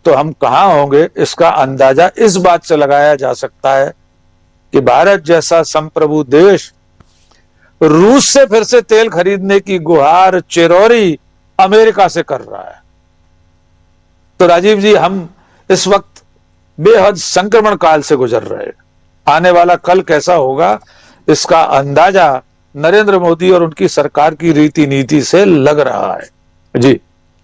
तो हम कहां होंगे इसका अंदाजा इस बात से लगाया जा सकता है कि भारत जैसा संप्रभु देश रूस से फिर से तेल खरीदने की गुहार चिरौरी अमेरिका से कर रहा है। तो राजीव जी, हम इस वक्त बेहद संक्रमण काल से गुजर रहे हैं। आने वाला कल कैसा होगा इसका अंदाजा नरेंद्र मोदी और उनकी सरकार की रीति नीति से लग रहा है।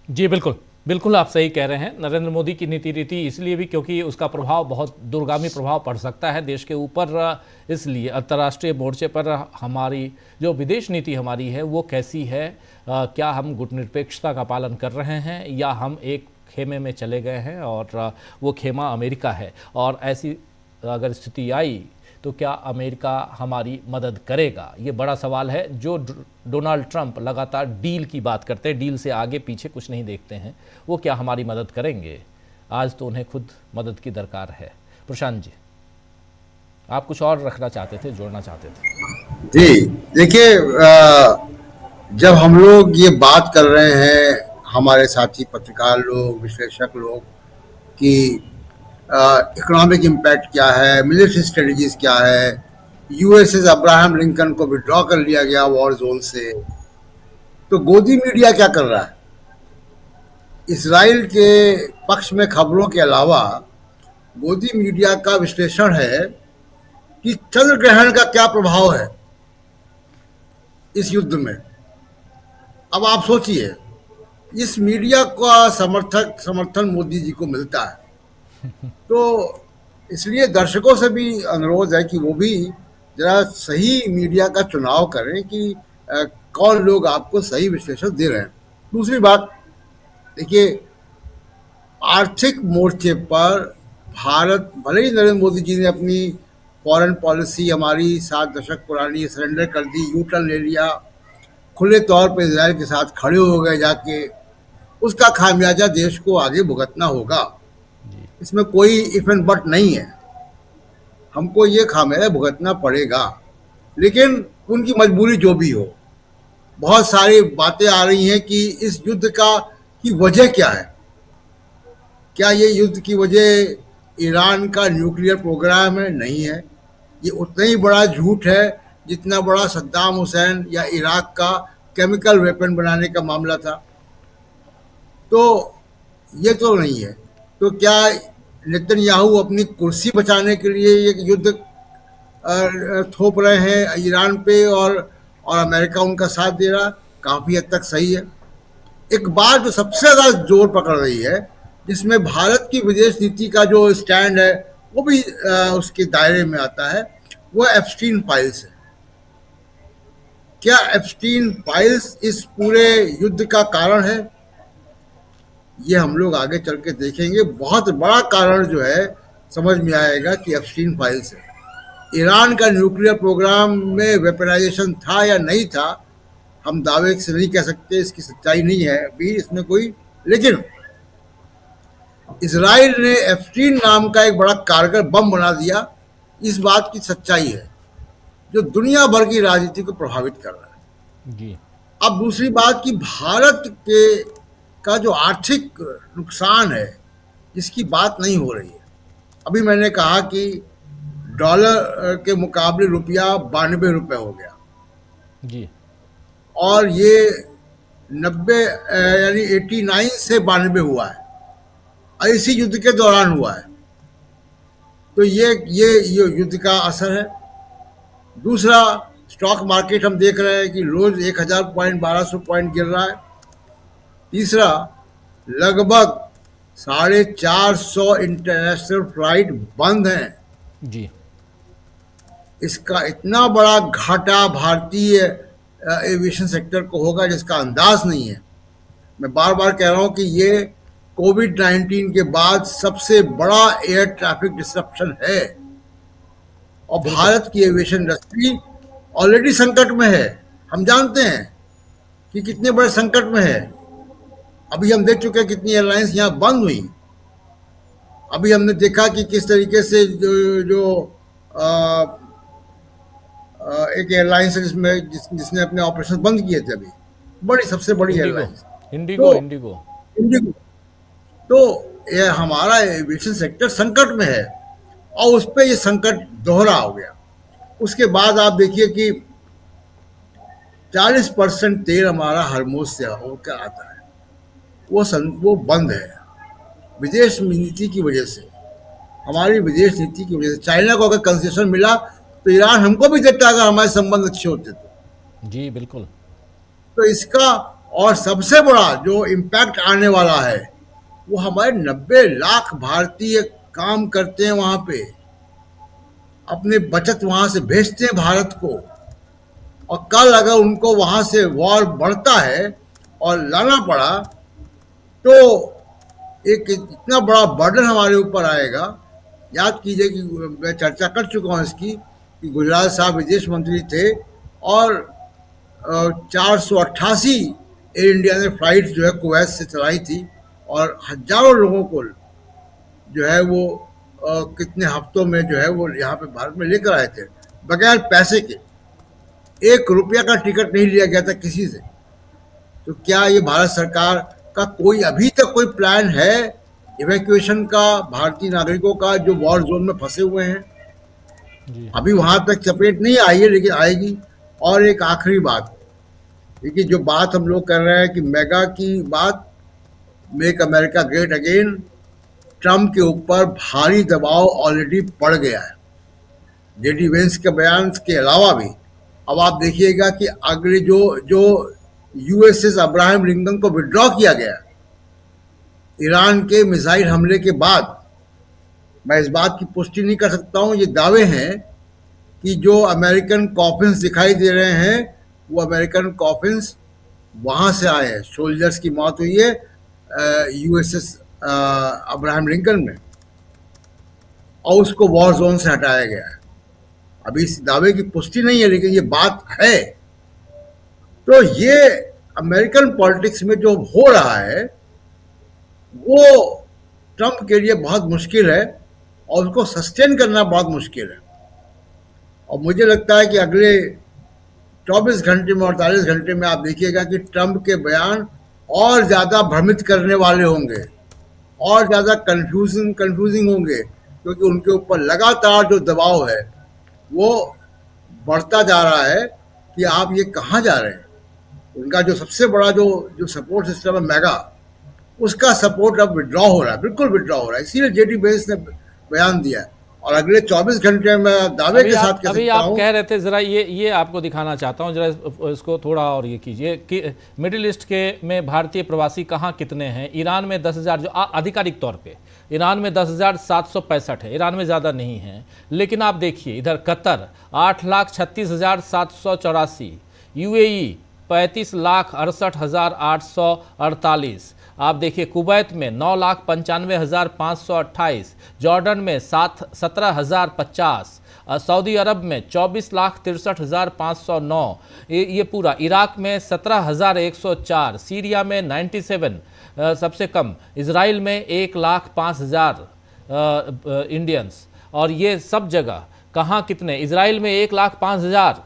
जी बिल्कुल बिल्कुल, आप सही कह रहे हैं। नरेंद्र मोदी की नीति रीति इसलिए भी क्योंकि उसका प्रभाव बहुत दूरगामी प्रभाव पड़ सकता है देश के ऊपर, इसलिए अंतर्राष्ट्रीय मोर्चे पर हमारी जो विदेश नीति हमारी है वो कैसी है, क्या हम गुटनिरपेक्षता का पालन कर रहे हैं या हम एक खेमे में चले गए हैं और वो खेमा अमेरिका है। और ऐसी अगर स्थिति आई तो क्या अमेरिका हमारी मदद करेगा, ये बड़ा सवाल है। जो डोनाल्ड ट्रंप लगातार डील की बात करते हैं, डील से आगे पीछे कुछ नहीं देखते हैं, वो क्या हमारी मदद करेंगे? आज तो उन्हें खुद मदद की दरकार है। प्रशांत जी, आप कुछ और रखना चाहते थे, जोड़ना चाहते थे? जी देखिए, जब हम लोग ये बात कर रहे हैं, हमारे साथी पत्रकार लोग, विश्लेषक लोग, कि इकोनॉमिक इम्पैक्ट क्या है, मिलिट्री स्ट्रेटजीज क्या है, यूएसएस अब्राहम लिंकन को विड्रॉ कर लिया गया वॉर जोन से, तो गोदी मीडिया क्या कर रहा है? इसराइल के पक्ष में खबरों के अलावा गोदी मीडिया का विश्लेषण है कि चंद्र ग्रहण का क्या प्रभाव है इस युद्ध में। अब आप सोचिए, इस मीडिया का समर्थन मोदी जी को मिलता है, तो इसलिए दर्शकों से भी अनुरोध है कि वो भी जरा सही मीडिया का चुनाव करें कि कौन लोग आपको सही विश्लेषण दे रहे हैं। दूसरी बात, देखिए, आर्थिक मोर्चे पर भारत, भले ही नरेंद्र मोदी जी ने अपनी फॉरेन पॉलिसी हमारी 7 दशक पुरानी सरेंडर कर दी, यू टर्न ले लिया, खुले तौर पर इजराइल के साथ खड़े हो गए जाके, उसका खामियाजा देश को आगे भुगतना होगा। इसमें कोई इफ एंड बट नहीं है, हमको ये खामियाजा भुगतना पड़ेगा। लेकिन उनकी मजबूरी जो भी हो, बहुत सारी बातें आ रही हैं कि इस युद्ध की वजह क्या है। क्या ये युद्ध की वजह ईरान का न्यूक्लियर प्रोग्राम है? नहीं है। ये उतना ही बड़ा झूठ है जितना बड़ा सद्दाम हुसैन या इराक का केमिकल वेपन बनाने का मामला था। तो ये तो नहीं है। तो क्या नेतन्याहू अपनी कुर्सी बचाने के लिए ये युद्ध थोप रहे हैं ईरान पे और अमेरिका उनका साथ दे रहा? काफ़ी हद तक सही है। एक बात जो सबसे ज़्यादा जोर पकड़ रही है, जिसमें भारत की विदेश नीति का जो स्टैंड है वो भी उसके दायरे में आता है, वो एप्स्टीन फाइल्स है। क्या एप्स्टीन फाइल्स इस पूरे युद्ध का कारण है? ये हम लोग आगे चल के देखेंगे। बहुत बड़ा कारण जो है समझ में आएगा कि एप्स्टीन फाइल्स है। ईरान का न्यूक्लियर प्रोग्राम में वेपनाइजेशन था या नहीं था, हम दावे से नहीं कह सकते, इसकी सच्चाई नहीं है अभी इसमें कोई। लेकिन इजराइल ने एप्स्टीन नाम का एक बड़ा कारगर बम बना दिया, इस बात की सच्चाई है, जो दुनिया भर की राजनीति को प्रभावित कर रहा है। जी अब दूसरी बात कि भारत के का जो आर्थिक नुकसान है, इसकी बात नहीं हो रही है। अभी मैंने कहा कि डॉलर के मुकाबले रुपया 92 रुपये हो गया, जी और ये 90 यानी 89 से 92 हुआ है, और इसी युद्ध के दौरान हुआ है। तो ये युद्ध का असर है। दूसरा, स्टॉक मार्केट हम देख रहे हैं कि रोज 1000 पॉइंट 1200 पॉइंट गिर रहा है। तीसरा, लगभग 450 इंटरनेशनल फ्लाइट बंद हैं। जी इसका इतना बड़ा घाटा भारतीय एविएशन सेक्टर को होगा जिसका अंदाज नहीं है। मैं बार बार कह रहा हूं कि ये कोविड-19 के बाद सबसे बड़ा एयर ट्रैफिक डिसरप्शन है, और भारत की एविएशन इंडस्ट्री ऑलरेडी संकट में है। हम जानते हैं कि कितने बड़े संकट में है। अभी हम देख चुके हैं कितनी एयरलाइंस यहाँ बंद हुई। अभी हमने देखा कि किस तरीके से एक एयरलाइंस है जिसने अपने ऑपरेशन बंद किए थे, अभी सबसे बड़ी एयरलाइंस इंडिगो इंडिगो। तो ये हमारा एविएशन सेक्टर संकट में है, और उस पर ये संकट दोहरा हो गया। उसके बाद आप देखिए कि 40% तेल हमारा हरमुज से होकर आता है, वो बंद है विदेश नीति की वजह से, हमारी विदेश नीति की वजह से। चाइना को अगर कंसेशन मिला तो ईरान हमको भी देता अगर हमारे संबंध अच्छे होते तो। जी बिल्कुल। तो इसका और सबसे बड़ा जो इम्पैक्ट आने वाला है, वो हमारे 90 लाख भारतीय काम करते हैं वहां पे, अपने बचत वहां से भेजते हैं भारत को, और कल अगर उनको वहां से वॉर बढ़ता है और लाना पड़ा तो एक इतना बड़ा बर्डन हमारे ऊपर आएगा। याद कीजिए कि मैं चर्चा कर चुका हूँ इसकी कि गुजरात साहब विदेश मंत्री थे, और 488 एयर इंडिया ने फ्लाइट जो है कुवैत से चलाई थी, और हजारों लोगों को जो है वो कितने हफ्तों में जो है वो यहाँ पे भारत में लेकर आए थे बगैर पैसे के। 1 रुपया का टिकट नहीं लिया गया था किसी से। तो क्या ये भारत सरकार का कोई अभी तक कोई प्लान है इवैक्यूएशन का भारतीय नागरिकों का जो वॉर जोन में फंसे हुए हैं? जी अभी वहां तक चपेट नहीं आई है, लेकिन आएगी। और एक आखिरी बात, देखिए जो बात हम लोग कर रहे हैं कि मेगा की बात, make America great again, Trump के ऊपर भारी दबाव ऑलरेडी पड़ गया है, जेडी वेंस के बयान के अलावा भी। अब आप देखिएगा कि अगले जो यूएसएस अब्राहम लिंकन को विड्रॉ किया गया ईरान के मिसाइल हमले के बाद, मैं इस बात की पुष्टि नहीं कर सकता हूं, ये दावे हैं कि जो अमेरिकन कॉफिन्स दिखाई दे रहे हैं वो अमेरिकन कॉफिन्स वहां से आए हैं। सोल्जर्स की मौत हुई है यूएसएस अब्राहम लिंकन में, और उसको वॉर जोन से हटाया गया है। अभी इस दावे की पुष्टि नहीं है, लेकिन ये बात है। तो ये अमेरिकन पॉलिटिक्स में जो हो रहा है वो ट्रंप के लिए बहुत मुश्किल है, और उसको सस्टेन करना बहुत मुश्किल है। और मुझे लगता है कि अगले 24 घंटे में 48 घंटे में आप देखिएगा कि ट्रंप के बयान और ज़्यादा भ्रमित करने वाले होंगे, और ज़्यादा कंफ्यूजिंग होंगे, क्योंकि उनके ऊपर लगातार जो दबाव है वो बढ़ता जा रहा है कि आप ये कहाँ जा रहे हैं। उनका जो सबसे बड़ा जो सपोर्ट सिस्टम है मेगा, उसका सपोर्ट अब विड्रॉ हो रहा है, बिल्कुल विड्रॉ हो रहा है। इसीलिए जेडी वेंस ने बयान दिया है, और अगले 24 घंटे में दावे के साथ कह अभी सकता आप हूं। कह रहे थे, जरा ये आपको दिखाना चाहता हूं, जरा इसको थोड़ा और ये कीजिए कि मिडिल ईस्ट के में भारतीय प्रवासी कहाँ कितने हैं। ईरान में 10,000 जो आधिकारिक तौर पे, ईरान में 10,765 है, ईरान में ज़्यादा नहीं है। लेकिन आप देखिए इधर कतर 8,36,784, यूएई 35,68,848, आप देखिए कुवैत में 9,95,528, जॉर्डन में 17,050, सऊदी अरब में 24,63,509, ये पूरा, इराक में 17,104, सीरिया में 97 सबसे कम, इजराइल में 1,05,000 इंडियंस। और ये सब जगह कहाँ कितने, इजराइल में 1,05,000,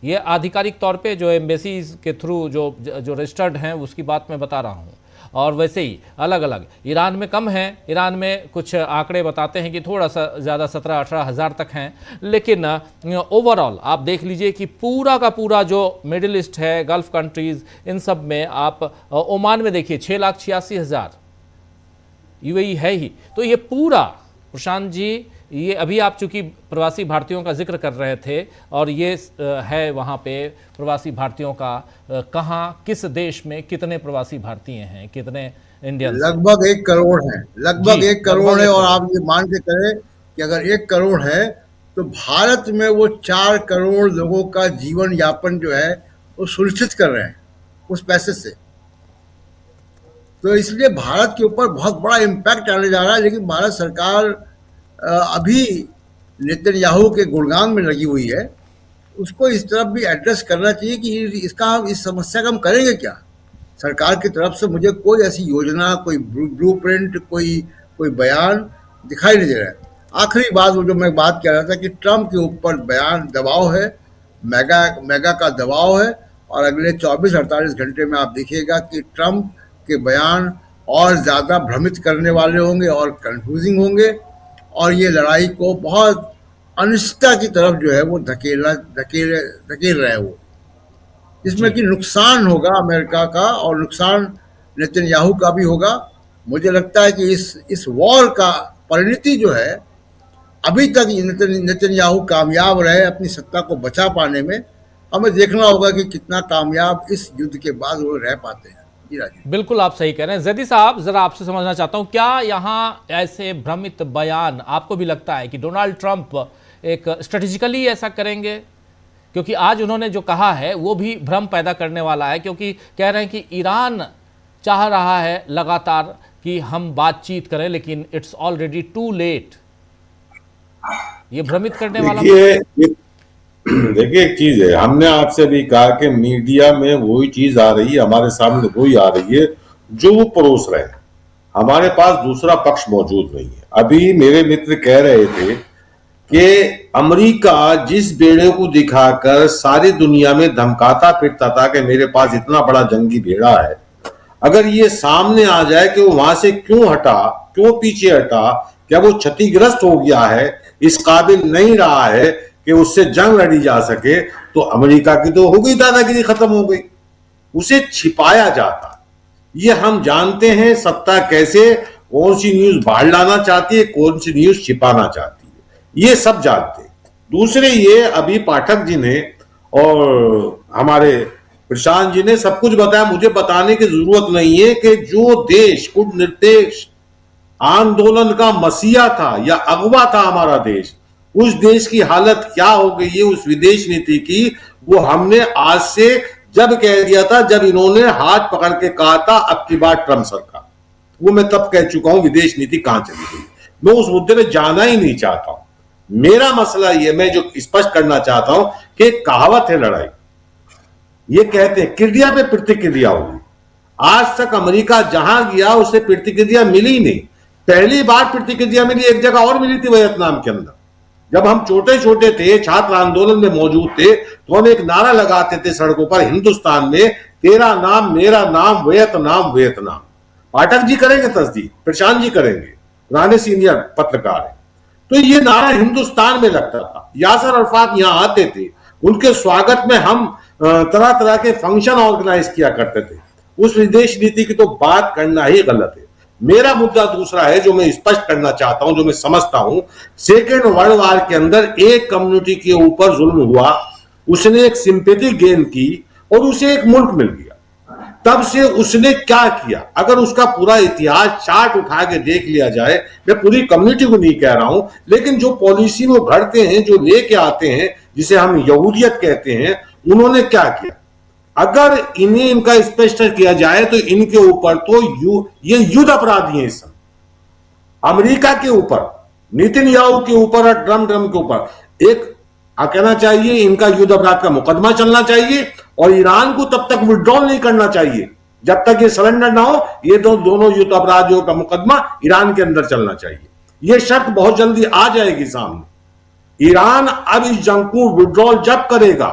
ये आधिकारिक तौर पे जो एम्बेसीज के थ्रू जो रजिस्टर्ड हैं उसकी बात मैं बता रहा हूँ। और वैसे ही अलग अलग, ईरान में कम है, ईरान में कुछ आंकड़े बताते हैं कि थोड़ा सा ज़्यादा 17-18 हज़ार तक हैं, लेकिन ओवरऑल आप देख लीजिए कि पूरा का पूरा जो मिडिल ईस्ट है, गल्फ कंट्रीज़, इन सब में आप ओमान में देखिए 6,86,000, यूएई है ही। तो ये पूरा, प्रशांत जी, ये अभी आप चूंकि प्रवासी भारतीयों का जिक्र कर रहे थे, और ये है वहाँ पे प्रवासी भारतीयों का कहाँ, किस देश में कितने प्रवासी भारतीय हैं, कितने इंडियंस? लगभग 1 करोड़ हैं, लगभग 1 करोड़ है। और आप ये मान के चले कि अगर 1 करोड़ है तो भारत में वो 4 करोड़ लोगों का जीवन यापन जो है वो सुनिश्चित कर रहे हैं उस पैसे से। तो इसलिए भारत के ऊपर बहुत बड़ा इम्पैक्ट आने जा रहा है। लेकिन भारत सरकार अभी नेतन्याहू के गुणगान में लगी हुई है। उसको इस तरफ भी एड्रेस करना चाहिए कि इसका हम, इस समस्या का हम करेंगे क्या। सरकार की तरफ से मुझे कोई ऐसी योजना, कोई ब्लूप्रिंट, कोई बयान दिखाई नहीं दे रहा है। आखिरी बात वो जो मैं बात कह रहा था कि ट्रंप के ऊपर बयान दबाव है, मेगा का दबाव है, और अगले 24-48 घंटे में आप देखिएगा कि ट्रंप के बयान और ज़्यादा भ्रमित करने वाले होंगे और कंफ्यूजिंग होंगे, और ये लड़ाई को बहुत अनिश्चितता की तरफ जो है वो धकेल रहे हैं वो, जिसमें कि नुकसान होगा अमेरिका का और नुकसान नेतन्याहू का भी होगा। मुझे लगता है कि इस वॉर का परिणति जो है, अभी तक नेतन्याहू कामयाब रहे अपनी सत्ता को बचा पाने में। हमें देखना होगा कि कितना कामयाब इस युद्ध के बाद वो रह पाते हैं। बिल्कुल आप सही कह रहे हैं। जैदी साहब, जरा आपसे समझना चाहता हूं, क्या यहां ऐसे भ्रमित बयान आपको भी लगता है कि डोनाल्ड ट्रंप एक स्ट्रेटेजिकली ऐसा करेंगे? क्योंकि आज उन्होंने जो कहा है वो भी भ्रम पैदा करने वाला है, क्योंकि कह रहे हैं कि ईरान चाह रहा है लगातार कि हम बातचीत करें, लेकिन इट्स ऑलरेडी टू लेट। ये भ्रमित करने वाला। देखिए एक चीज है, हमने आपसे भी कहा कि मीडिया में वही चीज आ रही है, हमारे सामने वही आ रही है जो वो परोस रहे हैं। हमारे पास दूसरा पक्ष मौजूद नहीं है। अभी मेरे मित्र कह रहे थे कि अमेरिका जिस बेड़े को दिखाकर सारी दुनिया में धमकाता फिरता था कि मेरे पास इतना बड़ा जंगी बेड़ा है, अगर ये सामने आ जाए कि वो वहां से क्यों हटा, क्यों पीछे हटा, क्या वो क्षतिग्रस्त हो गया है, इस काबिल नहीं रहा है कि उससे जंग लड़ी जा सके, तो अमेरिका की तो हो गई दादागिरी, खत्म हो गई। उसे छिपाया जाता। ये हम जानते हैं सत्ता कैसे, कौन सी न्यूज बाहर लाना चाहती है, कौन सी न्यूज छिपाना चाहती है, ये सब जानते हैं। दूसरे ये अभी पाठक जी ने और हमारे प्रशांत जी ने सब कुछ बताया। मुझे बताने की जरूरत नहीं है कि जो देश कूटनीतिक आंदोलन का मसीहा था या अगवा था हमारा देश, उस देश की हालत क्या हो गई है उस विदेश नीति की, वो हमने आज से जब कह दिया था, जब इन्होंने हाथ पकड़ के कहा था अब की बार ट्रंप सरकार, वो मैं तब कह चुका हूं विदेश नीति कहां चली गई। मैं उस मुद्दे में जाना ही नहीं चाहता हूं। मेरा मसला ये, मैं जो स्पष्ट करना चाहता हूं कि कहावत है लड़ाई, ये कहते हैं क्रिया पे प्रतिक्रिया होगी। आज तक अमेरिका जहां गया उसे प्रतिक्रिया मिली नहीं। पहली बार प्रतिक्रिया मिली एक जगह और मिली थी, वियतनाम के अंदर। जब हम छोटे छोटे थे, छात्र आंदोलन में मौजूद थे, तो हम एक नारा लगाते थे सड़कों पर हिंदुस्तान में, तेरा नाम मेरा नाम वियतनाम वियतनाम। पाठक जी करेंगे तस्दीक, प्रशांत जी करेंगे, पुराने सीनियर पत्रकार है। तो ये नारा हिंदुस्तान में लगता था। यासर अरफात यहां आते थे, उनके स्वागत में हम तरह तरह के फंक्शन ऑर्गेनाइज किया करते थे। उस विदेश नीति की तो बात करना ही गलत है। मेरा मुद्दा दूसरा है जो मैं स्पष्ट करना चाहता हूं, जो मैं समझता हूं। सेकेंड वर्ल्ड वॉर के अंदर एक कम्युनिटी के ऊपर जुल्म हुआ, उसने एक सिंपैथी गेन की और उसे एक मुल्क मिल गया। तब से उसने क्या किया, अगर उसका पूरा इतिहास चार्ट उठा के देख लिया जाए, मैं पूरी कम्युनिटी को नहीं कह रहा हूं, लेकिन जो पॉलिसी वो घड़ते हैं, जो लेके आते हैं, जिसे हम यहूदियत कहते हैं, उन्होंने क्या किया? अगर इन्हें इनका स्पष्ट किया जाए तो इनके ऊपर तो ये युद्ध अपराधी हैं इस समय, अमेरिका के ऊपर, नेतन्याहू के ऊपर और ट्रम्प के ऊपर एक कहना चाहिए इनका युद्ध अपराध का मुकदमा चलना चाहिए और ईरान को तब तक विड्रॉल नहीं करना चाहिए जब तक ये सरेंडर ना हो। ये दोनों युद्ध अपराधियों का मुकदमा ईरान के अंदर चलना चाहिए। ये शर्त बहुत जल्दी आ जाएगी सामने। ईरान अब इस जंग को विड्रॉल जब करेगा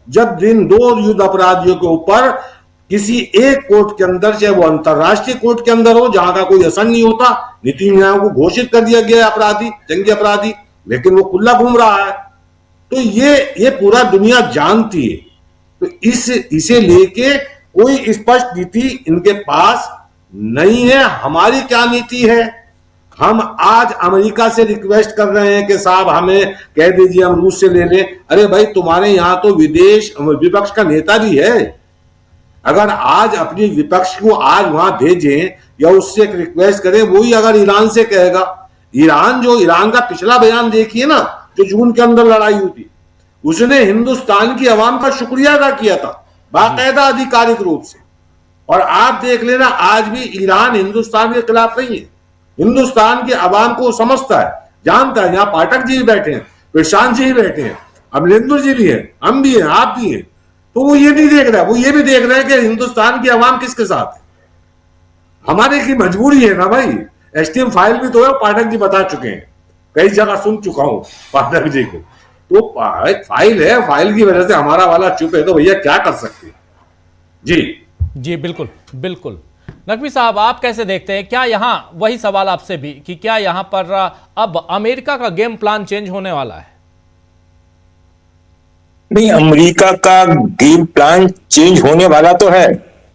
जब जिन दो युद्ध अपराधियों के ऊपर किसी एक कोर्ट के अंदर, चाहे वो अंतरराष्ट्रीय कोर्ट के अंदर हो जहां का कोई असर नहीं होता, नेतन्याहू को घोषित कर दिया गया अपराधी, जंगी अपराधी, लेकिन वो खुला घूम रहा है, तो ये पूरा दुनिया जानती है। तो इसे लेके कोई स्पष्ट नीति इनके पास नहीं है। हमारी क्या नीति है? हम आज अमेरिका से रिक्वेस्ट कर रहे हैं कि साहब हमें कह दीजिए हम रूस से ले लें। अरे भाई, तुम्हारे यहां तो विपक्ष का नेता भी है। अगर आज अपनी विपक्ष को आज वहां भेजें या उससे एक रिक्वेस्ट करें, वही अगर ईरान से कहेगा, ईरान का पिछला बयान देखिए ना, जो जून के अंदर लड़ाई हुई थी, उसने हिंदुस्तान की आवाम का शुक्रिया अदा किया था बाकायदा आधिकारिक रूप से। और आप देख लेना, आज भी ईरान हिंदुस्तान के खिलाफ नहीं है। हिंदुस्तान के आवाम को समझता है, जानता है। यहाँ पाठक जी भी बैठे हैं, प्रशांत जी भी बैठे हैं, अमरिंदर जी भी हैं, हम भी हैं, आप भी हैं। तो वो ये नहीं देख रहा है, वो ये भी देख रहे हैं कि हिंदुस्तान की आवाम किसके साथ है। हमारे की मजबूरी है ना भाई। एसटीएम फाइल भी तो है, पाठक जी बता चुके हैं, कई जगह सुन चुका हूं पाठक जी को। तो फाइल है, फाइल की वजह से हमारा वाला चुप है, तो भैया क्या कर सकते हैं। जी बिल्कुल बिल्कुल। नकवी साहब, आप कैसे देखते हैं? क्या यहां वही सवाल आपसे भी कि क्या यहां पर अब अमेरिका का गेम प्लान चेंज होने वाला है? नहीं, अमेरिका का गेम प्लान चेंज होने वाला तो है,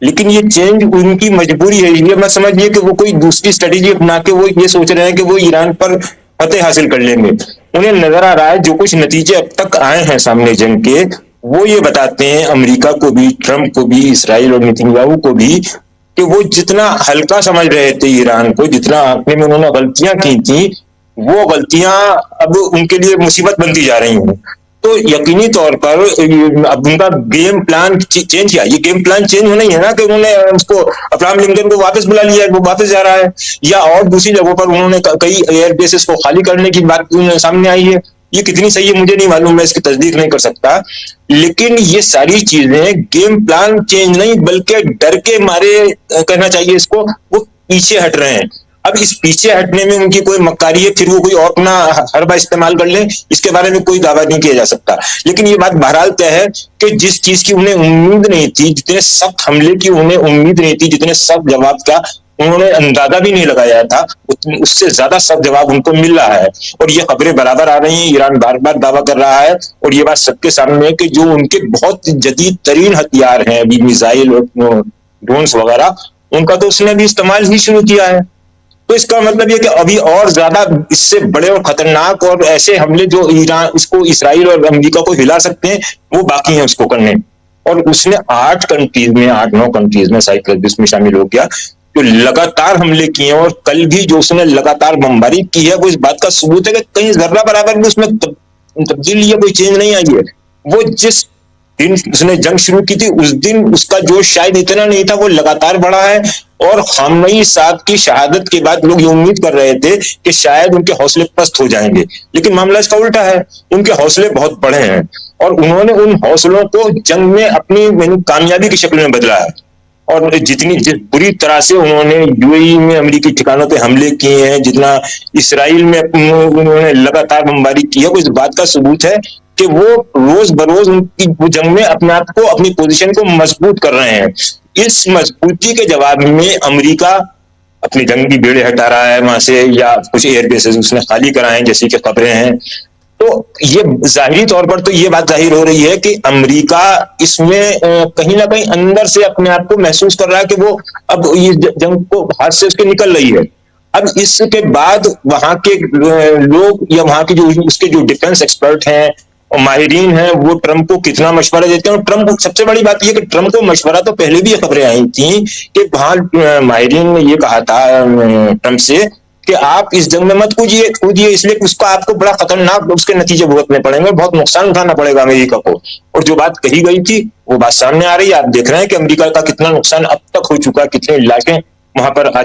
लेकिन ये चेंज उनकी मजबूरी है। ये मत समझिए कि वो कोई दूसरी स्ट्रेटेजी अपना के वो ये सोच रहे हैं कि वो ईरान पर फतेह हासिल कर लेंगे। उन्हें नजर आ रहा है जो कुछ नतीजे अब तक आए हैं सामने जंग के, वो ये बताते हैं अमेरिका को भी, ट्रंप को भी, इसराइल और नेतन्याहू को भी, कि वो जितना हल्का समझ रहे थे ईरान को, जितना आंकने में उन्होंने गलतियां की थी, वो गलतियां अब उनके लिए मुसीबत बनती जा रही हैं। तो यकीनी तौर पर अब उनका गेम प्लान चेंज किया। ये गेम प्लान चेंज होना ही है ना कि उन्होंने उसको अब्राहम लिंकन को वापस बुला लिया है, वो वापस जा रहा है, या और दूसरी जगहों पर उन्होंने कई एयर बेसेस को खाली करने की बात सामने आई है। ये कितनी सही है मुझे नहीं मालूम, मैं इसकी तस्दीक नहीं कर सकता, लेकिन ये सारी चीजें गेम प्लान चेंज नहीं बल्कि डर के मारे कहना चाहिए इसको, वो पीछे हट रहे हैं। अब इस पीछे हटने में उनकी कोई मक्कारी है, फिर वो कोई और अपना हरबा इस्तेमाल कर ले, इसके बारे में कोई दावा नहीं किया जा सकता। लेकिन ये बात बहरहाल तय है कि जिस चीज की उन्हें उम्मीद नहीं थी, जितने सख्त हमले की उन्हें उम्मीद नहीं थी, जितने सख्त जवाब का उन्होंने अंदाजा भी नहीं लगाया था, उससे ज्यादा सख्त जवाब उनको मिल रहा है। और ये खबरें बराबर आ रही हैं, ईरान बार बार दावा कर रहा है, और ये बात सबके सामने है कि जो उनके बहुत जदीद तरीन हथियार हैं, अभी मिसाइल और ड्रोन्स वगैरह, उनका तो उसने भी इस्तेमाल ही शुरू किया है। तो इसका मतलब ये कि अभी और ज्यादा इससे बड़े और खतरनाक और ऐसे हमले जो ईरान इसको इसराइल और अमेरिका को हिला सकते हैं, वो बाकी हैं उसको करने। और उसने 8 कंट्रीज में, 8-9 कंट्रीज में, शायद इसमें शामिल हो गया, जो लगातार हमले किए हैं। और कल भी जो उसने लगातार बमबारी की है, वो इस बात का सबूत है कि कहीं जर्रा बराबर भी उसमें तब्दीली या कोई चेंज नहीं आई है। वो जिस दिन उसने जंग शुरू की थी, उस दिन उसका जोश शायद इतना नहीं था, वो लगातार बढ़ा है। और खामनेई साहब की शहादत के बाद लोग ये उम्मीद कर रहे थे कि शायद उनके हौसले पस्त हो जाएंगे, लेकिन मामला इसका उल्टा है। उनके हौसले बहुत बड़े हैं और उन्होंने उन हौसलों को जंग में अपनी कामयाबी की शक्ल में बदला है। और जिस बुरी तरह से उन्होंने यूएई में अमेरिकी ठिकानों पे हमले किए हैं, जितना इसराइल में उन्होंने लगातार बमबारी की है, वो इस बात का सबूत है कि वो रोज बरोज उनकी जंग में अपने आप को, अपनी पोजीशन को मजबूत कर रहे हैं। इस मजबूती के जवाब में अमेरिका अपनी जंगी बेड़े हटा रहा है वहां से, या कुछ एयर बेसेस उसने खाली कराए जैसी कि खबरें हैं। तो ये जाहिरी तौर पर तो ये बात जाहिर हो रही है कि अमेरिका इसमें कहीं ना कहीं अंदर से अपने आप को महसूस कर रहा है कि वो अब ये जंग को हाथ से उसके निकल रही है। अब इसके बाद वहां के लोग या वहां के जो उसके जो डिफेंस एक्सपर्ट हैं और माहिरीन हैं, वो ट्रंप को कितना मशवरा देते हैं। और ट्रंप को सबसे बड़ी बात यह कि ट्रंप को मशवरा तो पहले भी ये खबरें आई थी कि वहां माहिरीन ने ये कहा था ट्रंप से कि आप इस जंग में मत कूदिए इसलिए कि उसको आपको बड़ा खतरनाक उसके नतीजे भुगतने पड़ेंगे, बहुत नुकसान उठाना पड़ेगा अमेरिका को। और जो बात कही गई थी वो बात सामने आ रही है। आप देख रहे हैं कि अमेरिका का कितना नुकसान अब तक हो चुका है, कितनी लाशें वहां पर आज